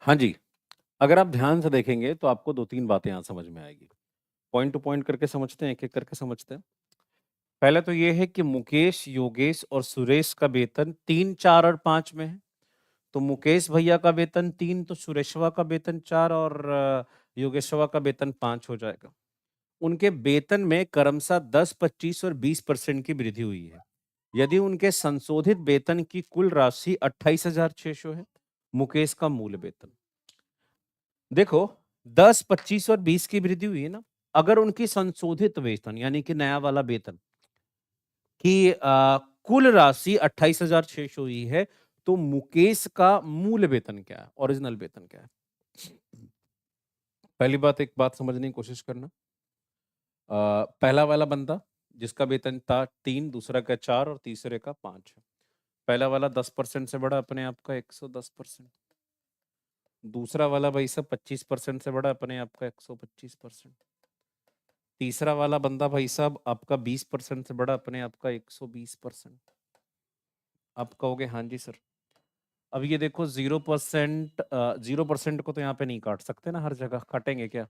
हाँ जी, अगर आप ध्यान से देखेंगे तो आपको 2-3 बातें यहाँ समझ में आएगी। पॉइंट टू पॉइंट करके समझते हैं, एक-एक करके समझते हैं। पहला तो ये है कि मुकेश, योगेश और सुरेश का वेतन 3, 4 और 5 में है। तो मुकेश भैया का वेतन 3, तो सुरेशवा का वेतन 4 और योगेशवा का वेतन 5 हो जाएगा। उनके वेतन में क्रमशः 10, 25 और 20% की वृद्धि हुई है। यदि उनके संशोधित वेतन की कुल राशि 28,600 है, मुकेश का मूल वेतन। देखो 10, 25 और 20 की वृद्धि हुई है ना, अगर उनकी संशोधित वेतन यानी कि नया वाला वेतन की कुल राशि 28,600 हुई है, तो मुकेश का मूल वेतन क्या है, ओरिजिनल वेतन क्या है? पहली बात, एक बात समझने की कोशिश करना। पहला वाला बंदा जिसका वेतन था 3, दूसरा का 4 और तीसरे का 5 है। पहला वाला 10% से बड़ा अपने आप का 110%। दूसरा वाला भाई साहब 25% से बड़ा अपने आप का 125%। तीसरा वाला बंदा भाई साहब आपका 20% से बड़ा अपने आप का 120%। आप कहोगे हाँ जी सर। अब ये देखो 0%, 0% को तो यहाँ पे नहीं काट सकते ना, हर जगह काटेंगे क्या?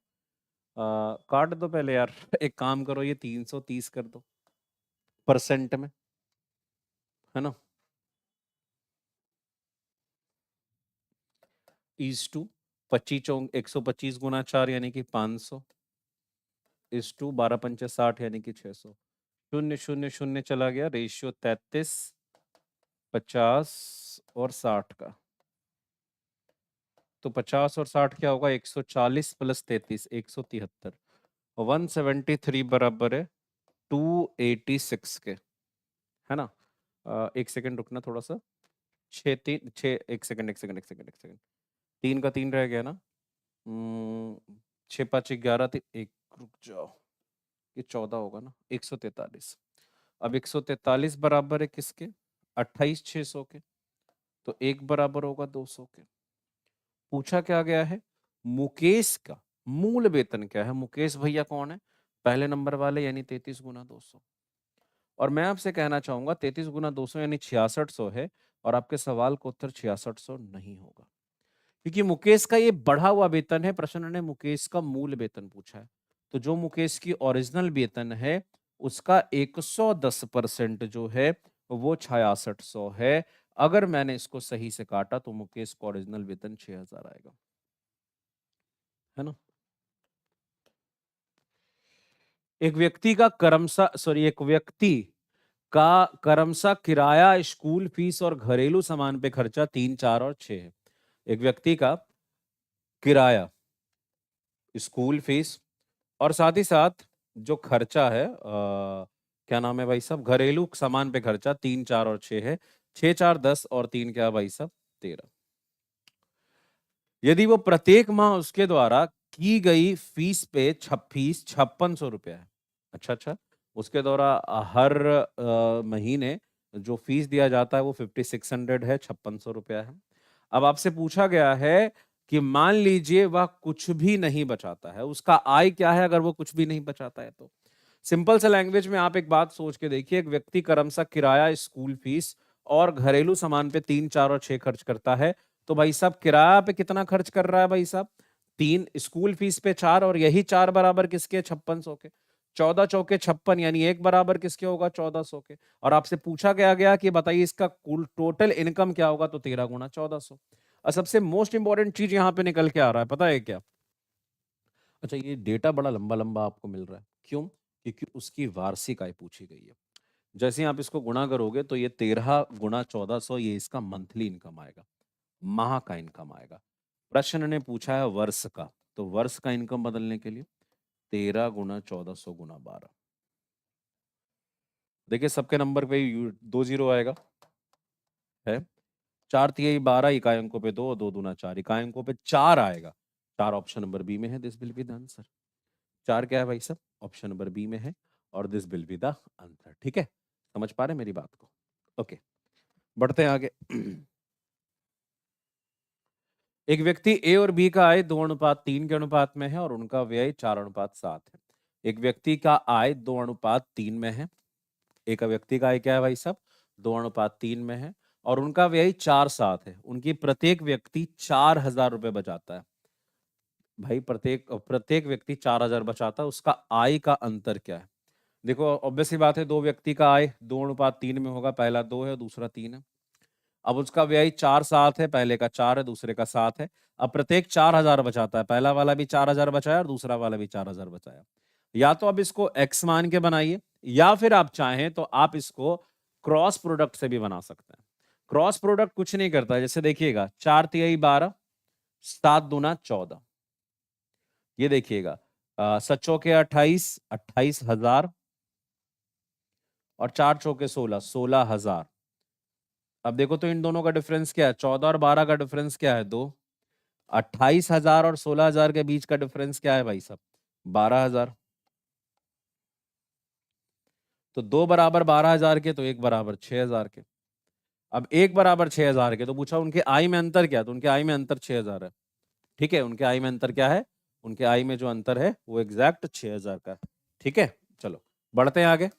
काट दो पहले यार। एक काम करो, ये 330 कर दो परसेंट में, है ना? इज टू 125 गुना 4 यानी कि 500 इज टू 12 पंचे 60 यानी कि 600। शून्य शून्य शून्य चला गया, रेशियो 33, 50 और 60 का। तो 50 और 60 क्या होगा? 140 प्लस 33, 173। 173 बराबर है 286 के, है ना? एक सेकंड रुकना थोड़ा सा। छः तीन छः, एक सेकंड एक सेकंड एक सेकंड एक सेकंड, 3 का 3 रह गया ना। 6 5 11, एक रुक जाओ, ये 14 होगा ना, 143। अब 143 बराबर है किसके? 28,600 के। तो एक बराबर होगा 200 के। पूछा क्या गया है? मुकेश का मूल वेतन क्या है? मुकेश भैया कौन है? पहले नंबर वाले, यानी 33 गुना 200। और मैं आपसे कहना चाहूंगा 33 गुना 200 यानी 6600 है, और आपके सवाल का उत्तर 6600 नहीं होगा, क्योंकि मुकेश का ये बढ़ा हुआ वेतन है। प्रश्न ने मुकेश का मूल वेतन पूछा है। तो जो मुकेश की ओरिजिनल वेतन है उसका 110% जो है वो 6600 है। अगर मैंने इसको सही से काटा तो मुकेश का ओरिजिनल वेतन 6000 आएगा, है ना? एक व्यक्ति का क्रमशः किराया, स्कूल फीस और घरेलू सामान पे खर्चा 3, 4 और 6 है। एक व्यक्ति का किराया, स्कूल फीस और साथ ही साथ जो खर्चा है, क्या नाम है भाई साहब, घरेलू सामान पे खर्चा 3, 4 और 6 है। 6, 4, 10 और 3 क्या है भाई साहब? 13। यदि वो प्रत्येक माह उसके द्वारा की गई फीस पे फीस 5600 रुपया है। अच्छा अच्छा, उसके द्वारा हर महीने जो फीस दिया जाता है वो 5600 है, 5600 रुपया है। अब आपसे पूछा गया है कि मान लीजिए वह कुछ भी नहीं बचाता है, उसका आय क्या है अगर वो कुछ भी नहीं बचाता है? तो सिंपल सा लैंग्वेज में आप एक बात सोच के देखिए, एक व्यक्ति क्रमशः किराया, स्कूल फीस और घरेलू सामान पे 3, 4 और 6 खर्च करता है। तो भाई साहब किराया पे कितना खर्च कर रहा है भाई साहब? 3, स्कूल फीस पे 4, और यही 4 बराबर किसके? 5600 के। 14 चौके 56 यानी एक बराबर किसके होगा? 1400 के। और आपसे पूछा गया कि बताइए इसका कुल टोटल इनकम क्या होगा? तो 13 गुना 1400। और सबसे मोस्ट इंपॉर्टेंट चीज यहाँ पे निकल के आ रहा है, पता है क्या? अच्छा, ये डेटा बड़ा लंबा लंबा आपको मिल रहा है, क्यों? क्योंकि उसकी वार्षिक आय पूछी गई है। जैसे ही आप इसको गुणा करोगे तो ये 13 गुना 1400, ये इसका मंथली इनकम आएगा, माह का इनकम आएगा। प्रश्न ने पूछा है वर्ष का, तो वर्ष का इनकम बदलने के लिए 13 गुना 1400 गुना 12। देखिए सबके नंबर पे 2 जीरो आएगा, है 4 तिहाई 12, इकाई अंकों पे 2, 2 दूना 4, इकाई अंकों पे 4 आएगा। 4 ऑप्शन नंबर बी में है, this will be the answer. 4 क्या है भाई साहब? ऑप्शन नंबर बी में है, और this will be the answer. ठीक है, समझ पा रहे हैं मेरी बात को? ओके, बढ़ते हैं आगे। एक व्यक्ति ए और बी का आय 2:3 के अनुपात में है और उनका व्यय 4:7 है। एक व्यक्ति का आय 2:3 में है। एक व्यक्ति का आय क्या है भाई साहब? 2:3 में है, और उनका व्यय 4/7 है, उनकी प्रत्येक व्यक्ति 4,000 रुपए बचाता है। भाई प्रत्येक प्रत्येक व्यक्ति 4,000 बचाता है, उसका आय का अंतर क्या है? देखो ऑब्वियस सी बात है, दो व्यक्ति का आय 2:3 में होगा, पहला 2 है दूसरा 3 है। अब उसका व्यय 4/7 है, पहले का 4 है दूसरे का 7 है। अब प्रत्येक 4,000 बचाता है, पहला वाला भी 4,000 बचाया और दूसरा वाला भी 4,000 बचाया। या तो आप इसको x मान के बनाइए, या फिर आप चाहें तो आप इसको क्रॉस प्रोडक्ट से भी बना सकते हैं। क्रॉस प्रोडक्ट कुछ नहीं करता, जैसे देखिएगा 4 तिहाई 12, 7 दूना 14। ये देखिएगा 7 चौके 28, 28,000 और 4 चौके 16, 16,000। अब देखो तो इन दोनों का डिफरेंस क्या है? 14 और 12 का डिफरेंस क्या है? 2। 28,000 और 16,000 के बीच का डिफरेंस क्या है भाई साहब? 12,000। तो दो बराबर 12,000 के, तो एक बराबर 6,000 के। अब एक बराबर 6,000 के, तो पूछा उनके आय में अंतर क्या है? तो उनके आय में अंतर 6,000 है। ठीक है, उनके आय में अंतर क्या है? उनके आय में जो अंतर है वो एग्जैक्ट 6,000 का है। ठीक है, चलो बढ़ते हैं आगे।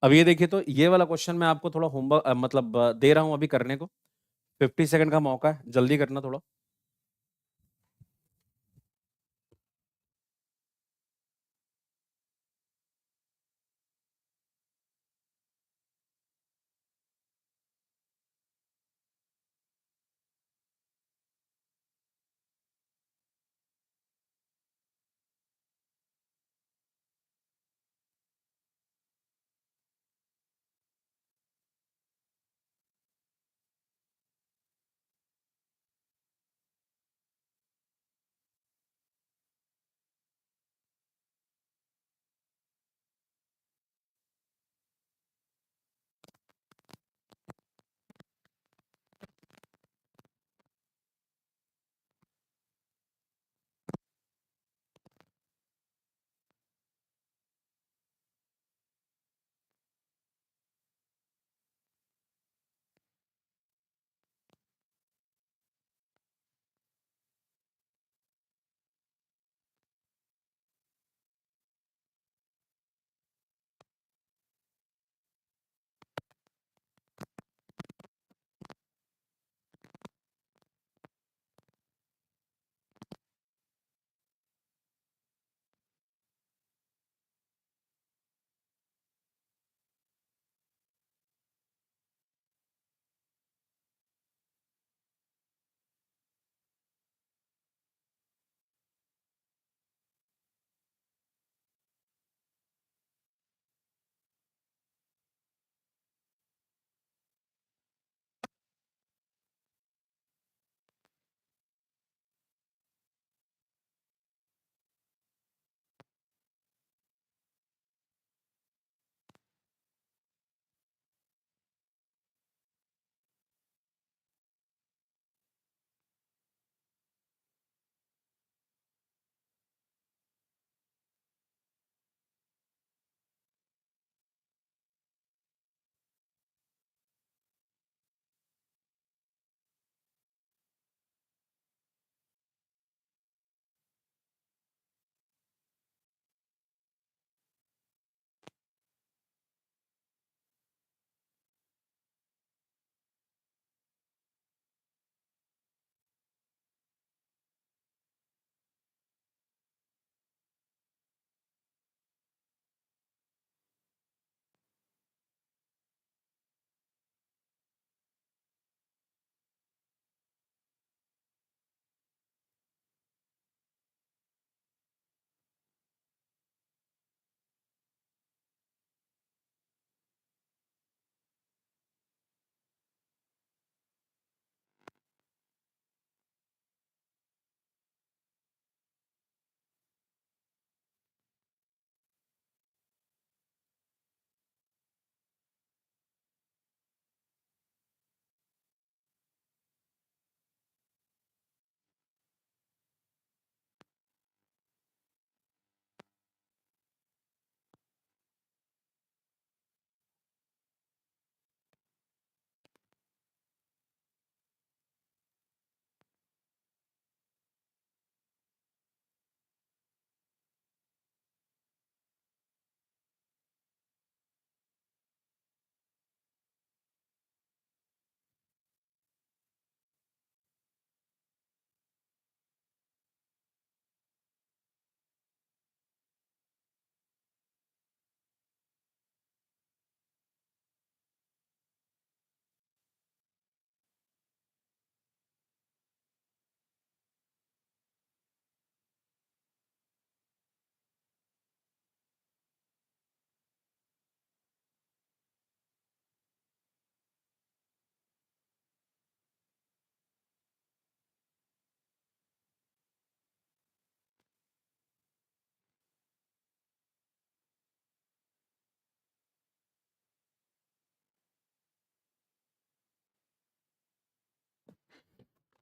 अब ये देखिए, तो ये वाला क्वेश्चन मैं आपको थोड़ा होमवर्क मतलब दे रहा हूं अभी करने को। 50 सेकंड का मौका है, जल्दी करना थोड़ा।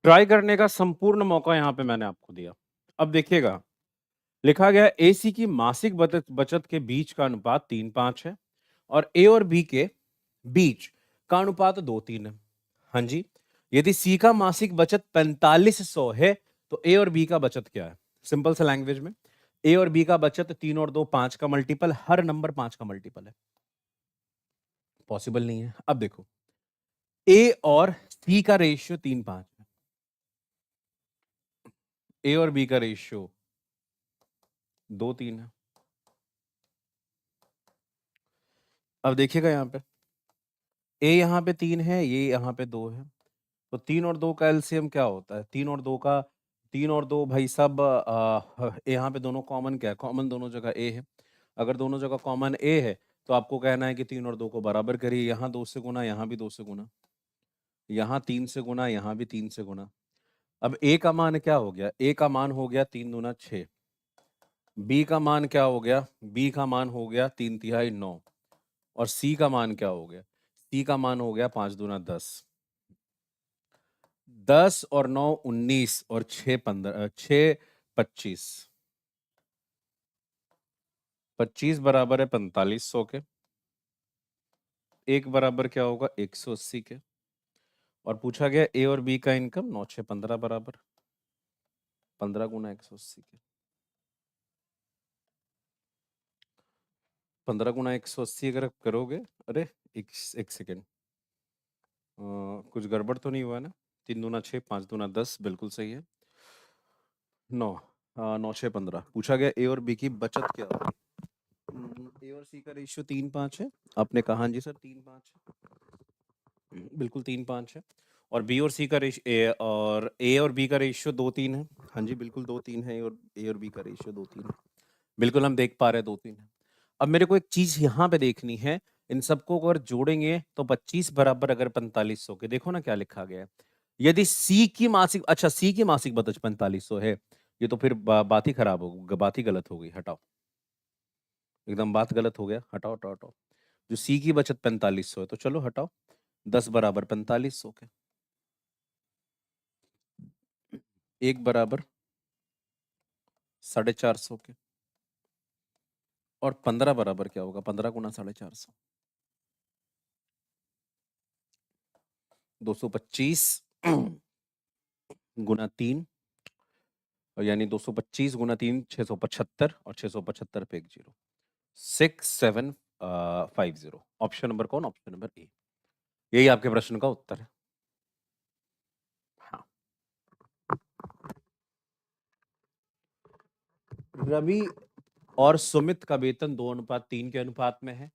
ट्राई करने का संपूर्ण मौका यहाँ पे मैंने आपको दिया। अब देखिएगा, लिखा गया है एसी की मासिक बचत बचत के बीच का अनुपात 3:5 है और ए और बी के बीच का अनुपात 2:3 है। हाँ जी, यदि सी का मासिक बचत 4500 है तो ए और बी का बचत क्या है? सिंपल सा लैंग्वेज में, ए और बी का बचत 3 और 2 5 का मल्टीपल, हर नंबर 5 का मल्टीपल है। पॉसिबल नहीं है। अब देखो, ए और सी का रेशियो 3:5 है, ए और बी का रेशियो 2:3 है। अब देखिएगा यहाँ पे, ए यहाँ पे 3 है, ये यहाँ पे 2 है, तो 3 और 2 का एलसीएम क्या होता है? 3 और 2 भाई साहब, यहाँ पे दोनों कॉमन क्या है? कॉमन दोनों जगह ए है। अगर दोनों जगह कॉमन ए है तो आपको कहना है कि 3 और 2 को बराबर करिए। यहाँ 2 से गुना, यहाँ भी 2 से गुना, यहाँ 3 से गुना, यहाँ भी 3 से गुना। अब ए का मान क्या हो गया? ए का मान हो गया 3 दूना 6। बी का मान क्या हो गया? बी का मान हो गया 3/3 9। और सी का मान क्या हो गया? सी का मान हो गया 5 दूना 10। 10 और 9 19 और 6 15, 6 25। 25 बराबर है 4500 के। एक बराबर क्या होगा? 180 के। और पूछा गया ए और बी का इनकम 9 6 15 बराबर 15 गुना 180 के। 15 गुना 180 अगर आप करोगे, अरे एक सेकेंड, कुछ गड़बड़ तो नहीं हुआ ना? 3 दूना 6, 5 दूना 10, बिल्कुल सही है। 9, 9 6 15। पूछा गया ए और बी की बचत क्या होगी? ए और सी का रेशियो 3:5 है। आपने कहा हाँ जी सर 3:5 है, बिल्कुल 3:5 है। और बी और सी का रेशियो, और ए और बी का रेशियो 2:3 है। हाँ जी बिल्कुल 2:3 है, और ए और बी का रेशियो 2:3 है। बिल्कुल हम देख पा रहे हैं 2:3 है। अब मेरे को एक चीज यहाँ पे देखनी है, इन सबको अगर जोड़ेंगे तो 25 बराबर अगर 4500 के, देखो ना क्या लिखा गया है। यदि सी की मासिक, अच्छा सी की मासिक बचत 4500 है, ये तो फिर बात ही खराब हो, बात ही गलत हो गई। हटाओ, एकदम बात गलत हो गया। हटाओ हटाओ हटाओ। जो सी की बचत 4500 है तो चलो हटाओ, 10 बराबर 4500 के, एक बराबर 450 के, और 15 बराबर क्या होगा? 15 गुना 450, 225 गुना 3, और यानी 225 गुना 3 675, और 675 पे एक जीरो, 6750। ऑप्शन नंबर कौन? ऑप्शन नंबर ए, यही आपके प्रश्न का उत्तर है। हाँ, रवि और सुमित का वेतन 2:3 के अनुपात में है।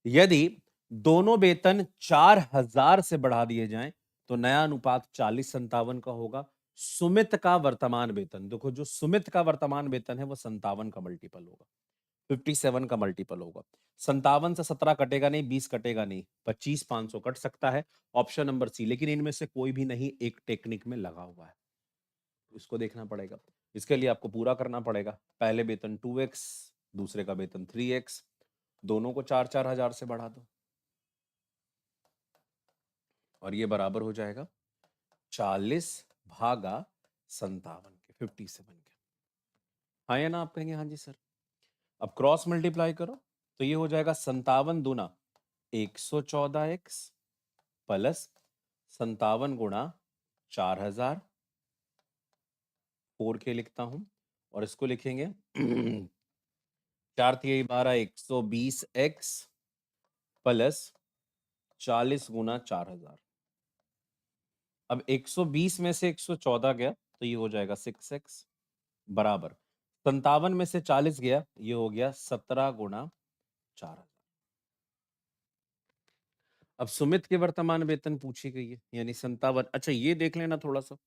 यदि दोनों वेतन 4000 से बढ़ा दिए जाएं तो नया अनुपात 40:57 का होगा। सुमित का वर्तमान वेतन, देखो जो सुमित का वर्तमान वेतन है वो 57 का मल्टीपल होगा, 57 का मल्टीपल होगा। 57 से 17 कटेगा नहीं, 20 कटेगा नहीं, 25 500 कट सकता है। ऑप्शन नंबर सी, लेकिन इनमें से कोई भी नहीं एक टेक्निक में लगा हुआ है, इसको देखना पड़ेगा। इसके लिए आपको पूरा करना पड़ेगा। पहले वेतन 2x, दूसरे का वेतन 3x, दोनों को 4 हजार से बढ़ा दो, और ये बराबर हो जाएगा 40/57 के, 57 के। हाँ या ना? आप कहेंगे हाँ जी सर। अब क्रॉस मल्टीप्लाई करो तो ये हो जाएगा 57 दूना 114x प्लस 57 गुणा 4000, 4k लिखता हूं, और इसको लिखेंगे 4 3 12 120x प्लस 40 गुना 4000। अब 120 में से 114 गया तो ये हो जाएगा 6x बराबर 57 में से 40 गया, ये हो गया 17 गुना 4000। अब सुमित के वर्तमान वेतन पूछी गई है, यानी 57। अच्छा ये देख लेना थोड़ा सा,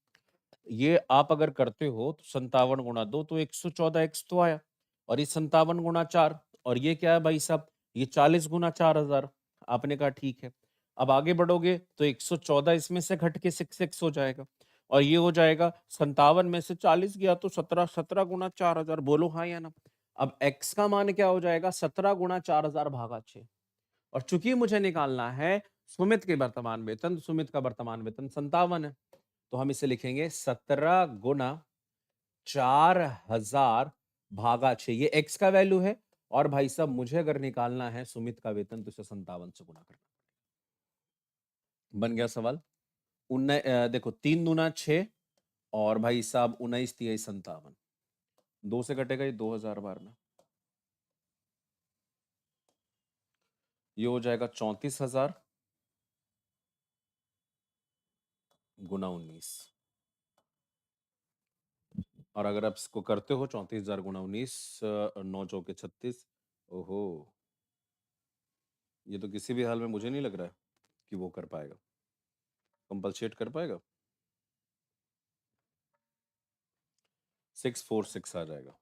ये आप अगर करते हो तो 57 गुणा 2 तो 114x तो आया, और ये 57 गुणा 4, और ये क्या है भाई साहब? ये 40 गुना 4000। आपने कहा ठीक है। अब आगे बढ़ोगे तो 114 इसमें से घट के 6x हो जाएगा, और ये हो जाएगा 57 में से 40 गया तो 17, 17 गुना 4000। बोलो हाँ या ना? अब x का मान क्या हो जाएगा? 17 गुना 4000 भागा 6। और चूंकि मुझे निकालना है सुमित के वर्तमान वेतन, सुमित का वर्तमान वेतन 57 है, तो हम इसे लिखेंगे 17 गुना 4000 भागा 6। ये x का वैल्यू है और भाई साहब मुझे अगर निकालना है सुमित का वेतन तो इसे 57 से गुना करना। बन गया सवाल। देखो 3 दूना 6 और भाई साहब 19 तिहाई 57, 2 से कटेगा ये 2000 बार में, ये हो जाएगा 34,000 गुना 19। और अगर आप इसको करते हो 34,000 गुना 19, 9 चौके 36। ओहो, ये तो किसी भी हाल में मुझे नहीं लग रहा है कि वो कर पाएगा, कंपलसेट कर पाएगा। 646 आ जाएगा,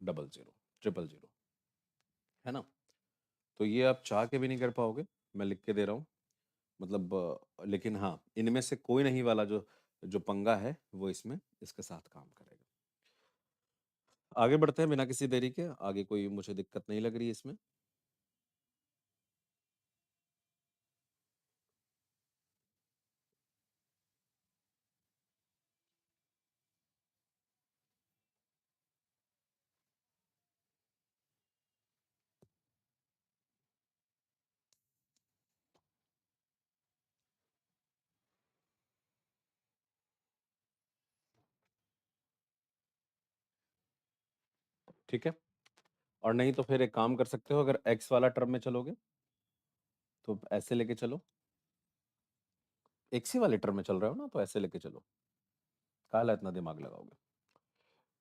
00 000, है ना। तो ये आप चाह के भी नहीं कर पाओगे, मैं लिख के दे रहा हूँ। मतलब लेकिन हाँ, इनमें से कोई नहीं वाला जो जो पंगा है वो इसमें इसके साथ काम करेगा। आगे बढ़ते हैं बिना किसी देरी के, आगे कोई मुझे दिक्कत नहीं लग रही है इसमें। ठीक है, और नहीं तो फिर एक काम कर सकते हो, अगर एक्स वाला टर्म में चलोगे तो ऐसे लेके चलो, एक्स ही वाले टर्म में चल रहे हो ना, तो ऐसे लेके चलो, काला इतना दिमाग लगाओगे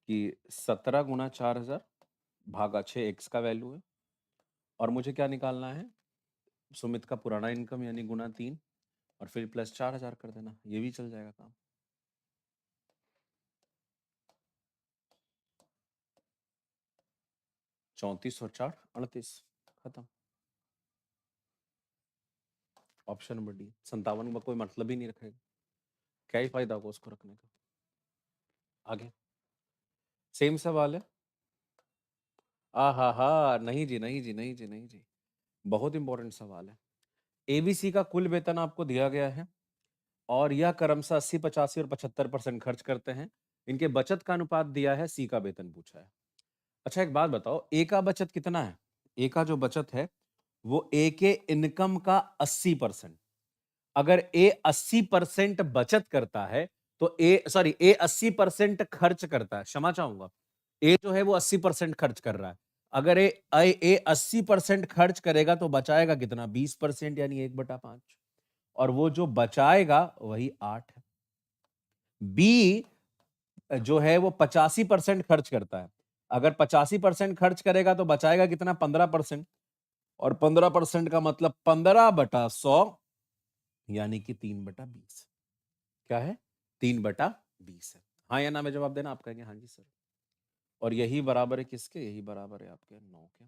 कि 17 गुना 4000 भागा 6 एक्स का वैल्यू है, और मुझे क्या निकालना है, सुमित का पुराना इनकम यानी गुना 3, और फिर प्लस 4000 कर देना, ये भी चल जाएगा काम। 34 और 4 38, खत्म। ऑप्शन नंबर डी, 57 का कोई मतलब ही नहीं रखेगा, क्या ही फायदा होगा उसको रखने का। आगे सेम सवाल है। हा, नहीं जी, नहीं जी, नहीं जी, नहीं जी, बहुत इंपॉर्टेंट सवाल है। एबीसी का कुल वेतन आपको दिया गया है और यह क्रमशः 80, 85 और 75% खर्च करते हैं। इनके बचत का अनुपात दिया है, सी का वेतन पूछा है। अच्छा एक बात बताओ, ए का बचत कितना है? ए का जो बचत है वो ए के इनकम का 80%। अगर ए 80% बचत करता है तो ए 80% खर्च करता है, क्षमा चाहूंगा, ए जो है वो 80% खर्च कर रहा है। अगर ए 80% खर्च करेगा तो बचाएगा कितना? 20%, यानी 1/5, और वो जो बचाएगा वही 8 है। बी जो है वो 85% खर्च करता है। अगर 85% खर्च करेगा तो बचाएगा कितना? 15%, और 15% का मतलब 15/100, यानी कि 3/20। क्या है? 3/20 है। हाँ या ना में जवाब देना, आप कहेंगे हाँ जी सर। और यही बराबर है किसके? यही बराबर है आपके 9 के।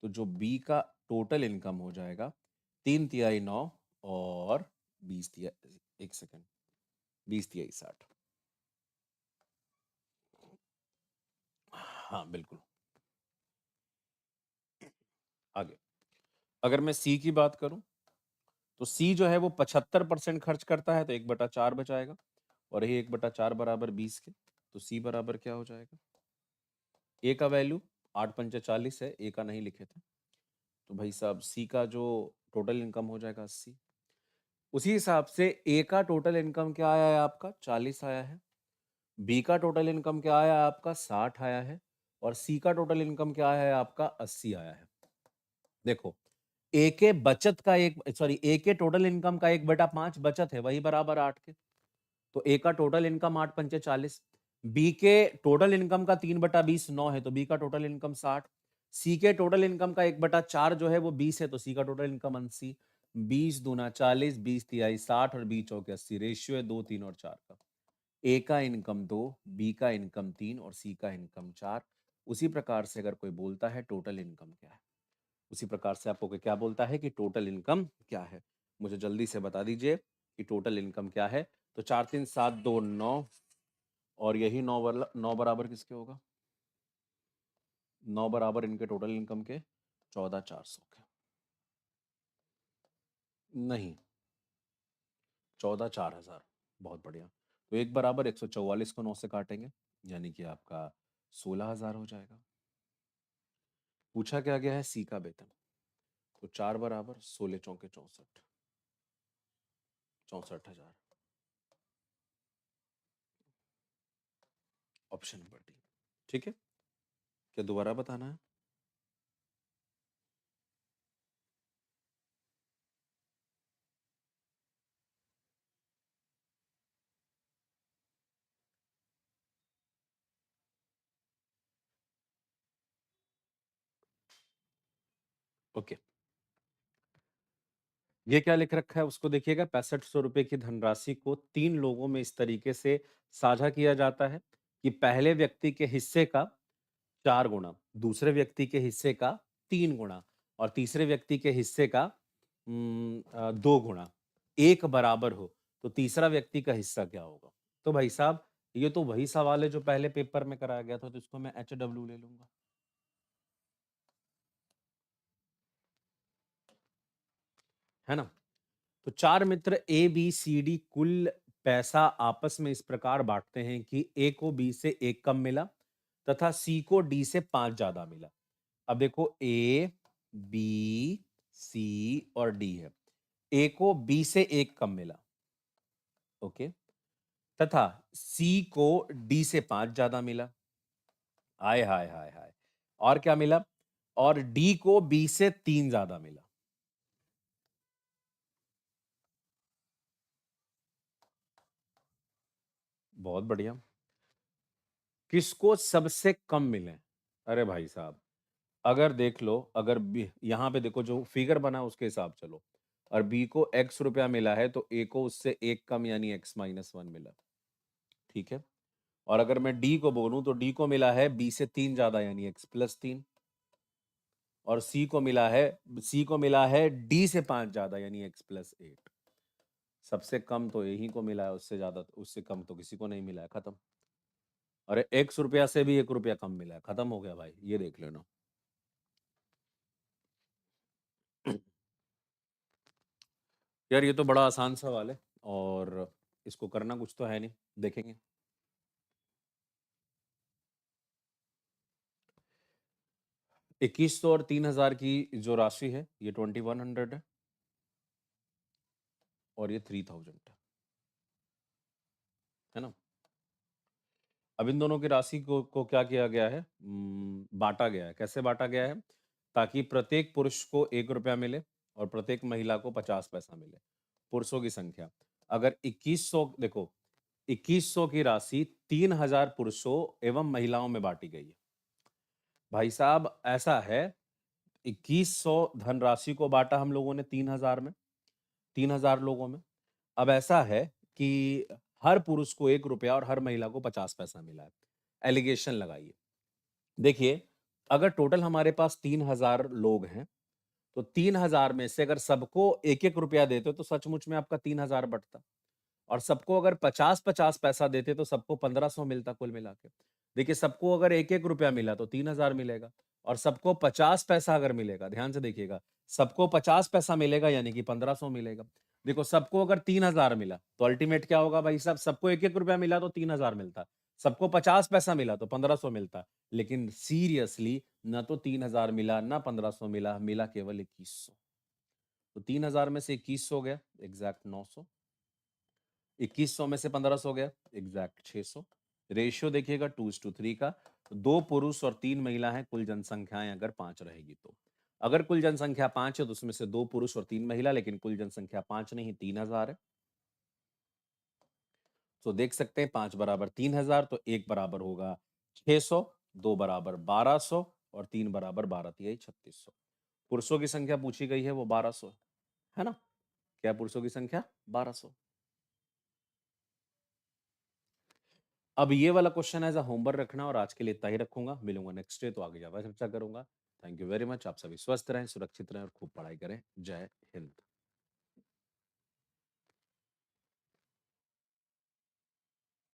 तो जो बी का टोटल इनकम हो जाएगा 3 तिहाई 9 और 20 तिहाई, एक सेकेंड, 20 तिहाई 60। हाँ बिल्कुल। आगे अगर मैं सी की बात करूं तो सी जो है वो 75% खर्च करता है, तो 1/4 बचाएगा, और यही 1/4 बराबर 20 के, तो सी बराबर क्या हो जाएगा? ए का वैल्यू 8×5 = 40 है, ए का नहीं लिखे थे, तो भाई साहब सी का जो टोटल इनकम हो जाएगा 80। उसी हिसाब से ए का टोटल इनकम क्या आया है आपका? 40 आया है। बी का टोटल इनकम क्या आया है आपका? 60 आया है। और सी का टोटल इनकम क्या आया है आपका? 80 आया है। देखो ए के बचत का ए के टोटल इनकम का 1/5 बचत है, वही बराबर 8 के, तो ए का टोटल इनकम 8×5 = 40। बी के टोटल इनकम का 3/20 9 है, तो बी का टोटल इनकम 60। सी के टोटल इनकम का 1/4 जो है वो 20 है, तो सी का टोटल इनकम 80। 20 दूना 40, 20 तिहाई 60 और 20 चौके 80, रेशियो है 2, 3 और 4 का। ए का इनकम 2, बी का इनकम 3 और सी का इनकम 4। उसी प्रकार से अगर कोई बोलता है टोटल इनकम क्या है, उसी प्रकार से आपको क्या बोलता है कि टोटल इनकम क्या है, मुझे जल्दी से बता दीजिए कि टोटल इनकम क्या है। तो 4 3 7 2 9, और यही 9 बराबर किसके होगा? 9 बराबर इनके टोटल इनकम के 14,400 के। नहीं, 14 4000, बहुत बढ़िया। तो 1 बराबर 144 को 9 से काटेंगे, यानी कि आपका 16,000 हो जाएगा। पूछा क्या गया है? सी का वेतन। तो 4 बराबर 16 चौके 64, 64,000। Option number D. ठीक है, क्या दोबारा बताना है? ओके, ये क्या लिख रखा है उसको देखिएगा। 6500 रुपए की धनराशि को 3 लोगों में इस तरीके से साझा किया जाता है कि पहले व्यक्ति के हिस्से का 4 गुना, दूसरे व्यक्ति के हिस्से का 3 गुना और तीसरे व्यक्ति के हिस्से का 2 गुना एक बराबर हो, तो तीसरा व्यक्ति का हिस्सा क्या होगा? तो भाई साहब, ये तो वही सवाल है जो पहले पेपर में कराया गया था, तो इसको मैं HW ले लूंगा। है ना? तो 4 मित्र ए, बी, सी, डी कुल पैसा आपस में इस प्रकार बांटते हैं कि ए को बी से 1 कम मिला तथा सी को डी से 5 ज्यादा मिला। अब देखो, ए, बी, सी और डी है। ए को बी से 1 कम मिला, ओके, तथा सी को डी से 5 ज्यादा मिला। हाय हाय हाय हाय। और क्या मिला? और डी को बी से 3 ज्यादा मिला। बहुत बढ़िया। किसको सबसे कम मिले? अरे भाई साहब, अगर देख लो, अगर यहां पे देखो जो फिगर बना उसके हिसाब चलो, और बी को x रुपया मिला है तो ए को उससे 1 कम यानी x-1 मिला। ठीक है, और अगर मैं डी को बोलूं तो डी को मिला है बी से 3 ज्यादा यानी x+3, और सी को मिला है डी से 5 ज्यादा यानी x+8। सबसे कम तो यही को मिला है, उससे ज्यादा, उससे कम तो किसी को नहीं मिला है। खत्म। अरे x रुपया से भी 1 रुपया कम मिला है, खत्म हो गया भाई, ये देख लेना। यार ये तो बड़ा आसान सवाल है और इसको करना कुछ तो है नहीं, देखेंगे। इक्कीस सौ और 3,000 की जो राशि है ये 2100 है और ये 3000 है ना। अब इन दोनों की राशि को क्या किया गया है? बांटा गया है। कैसे बांटा गया है? ताकि प्रत्येक पुरुष को 1 रुपया मिले और प्रत्येक महिला को 50 पैसा मिले। पुरुषों की संख्या, अगर 2100, देखो 2100 की राशि 3000 पुरुषों एवं महिलाओं में बांटी गई है। भाई साहब ऐसा है, 2100 धनराशि को बांटा हम लोगों ने 3000 में, 3000 लोगों में। अब ऐसा है कि हर पुरुष को 1 रुपया और हर महिला को 50 पैसा मिला है। एलिगेशन लगाइए। देखिए, अगर टोटल हमारे पास 3000 लोग हैं, तो 3000 में से अगर सबको 1-1 रुपया देते तो सचमुच में आपका 3000 बटता, और सबको अगर 50-50 पैसा देते तो सबको 1500 मिलता कुल मिला के। देखिए, सबको अगर 1-1 रुपया मिला तो 3000 मिलेगा, और सबको 50 पैसा अगर मिलेगा, ध्यान से देखिएगा, सबको 50 पैसा मिलेगा यानी कि 1500 मिलेगा। देखो, सबको अगर 3000 मिला तो अल्टीमेट क्या होगा भाई साहब? सबको 1-1 रुपया मिला तो 3000 मिलता, सबको 50 पैसा मिला तो 1500 मिलता। लेकिन सीरियसली, ना तो 3000 मिला ना 1500 मिला, मिला केवल 2100। तो 3000 में से 2100 गया, एग्जैक्ट 900। 2100 में से 1500 गया, एग्जैक्ट 600। रेशियो देखिएगा 2:3 का। दो पुरुष और 3 महिला हैं, कुल जनसंख्याएं अगर 5 रहेगी तो। अगर कुल जनसंख्या 5 है तो उसमें से 2 पुरुष और 3 महिला, लेकिन कुल जनसंख्या 5 नहीं 3000 है। तो देख सकते हैं 5 बराबर 3000, तो 1 बराबर होगा 600, 2 बराबर 1200 और 3 बराबर 12 तिहाई 3600। पुरुषों की संख्या पूछी गई है वो 1200 है ना। क्या पुरुषों की संख्या? 1200। अब ये वाला क्वेश्चन एज अ होमवर्क रखना, और आज के लिए इतना ही रखूंगा। मिलूंगा नेक्स्ट डे तो आगे ज्यादा चर्चा करूंगा। Thank you very much. आप सभी स्वस्थ रहें, सुरक्षित रहें और खूब पढ़ाई करें। जय हिंद।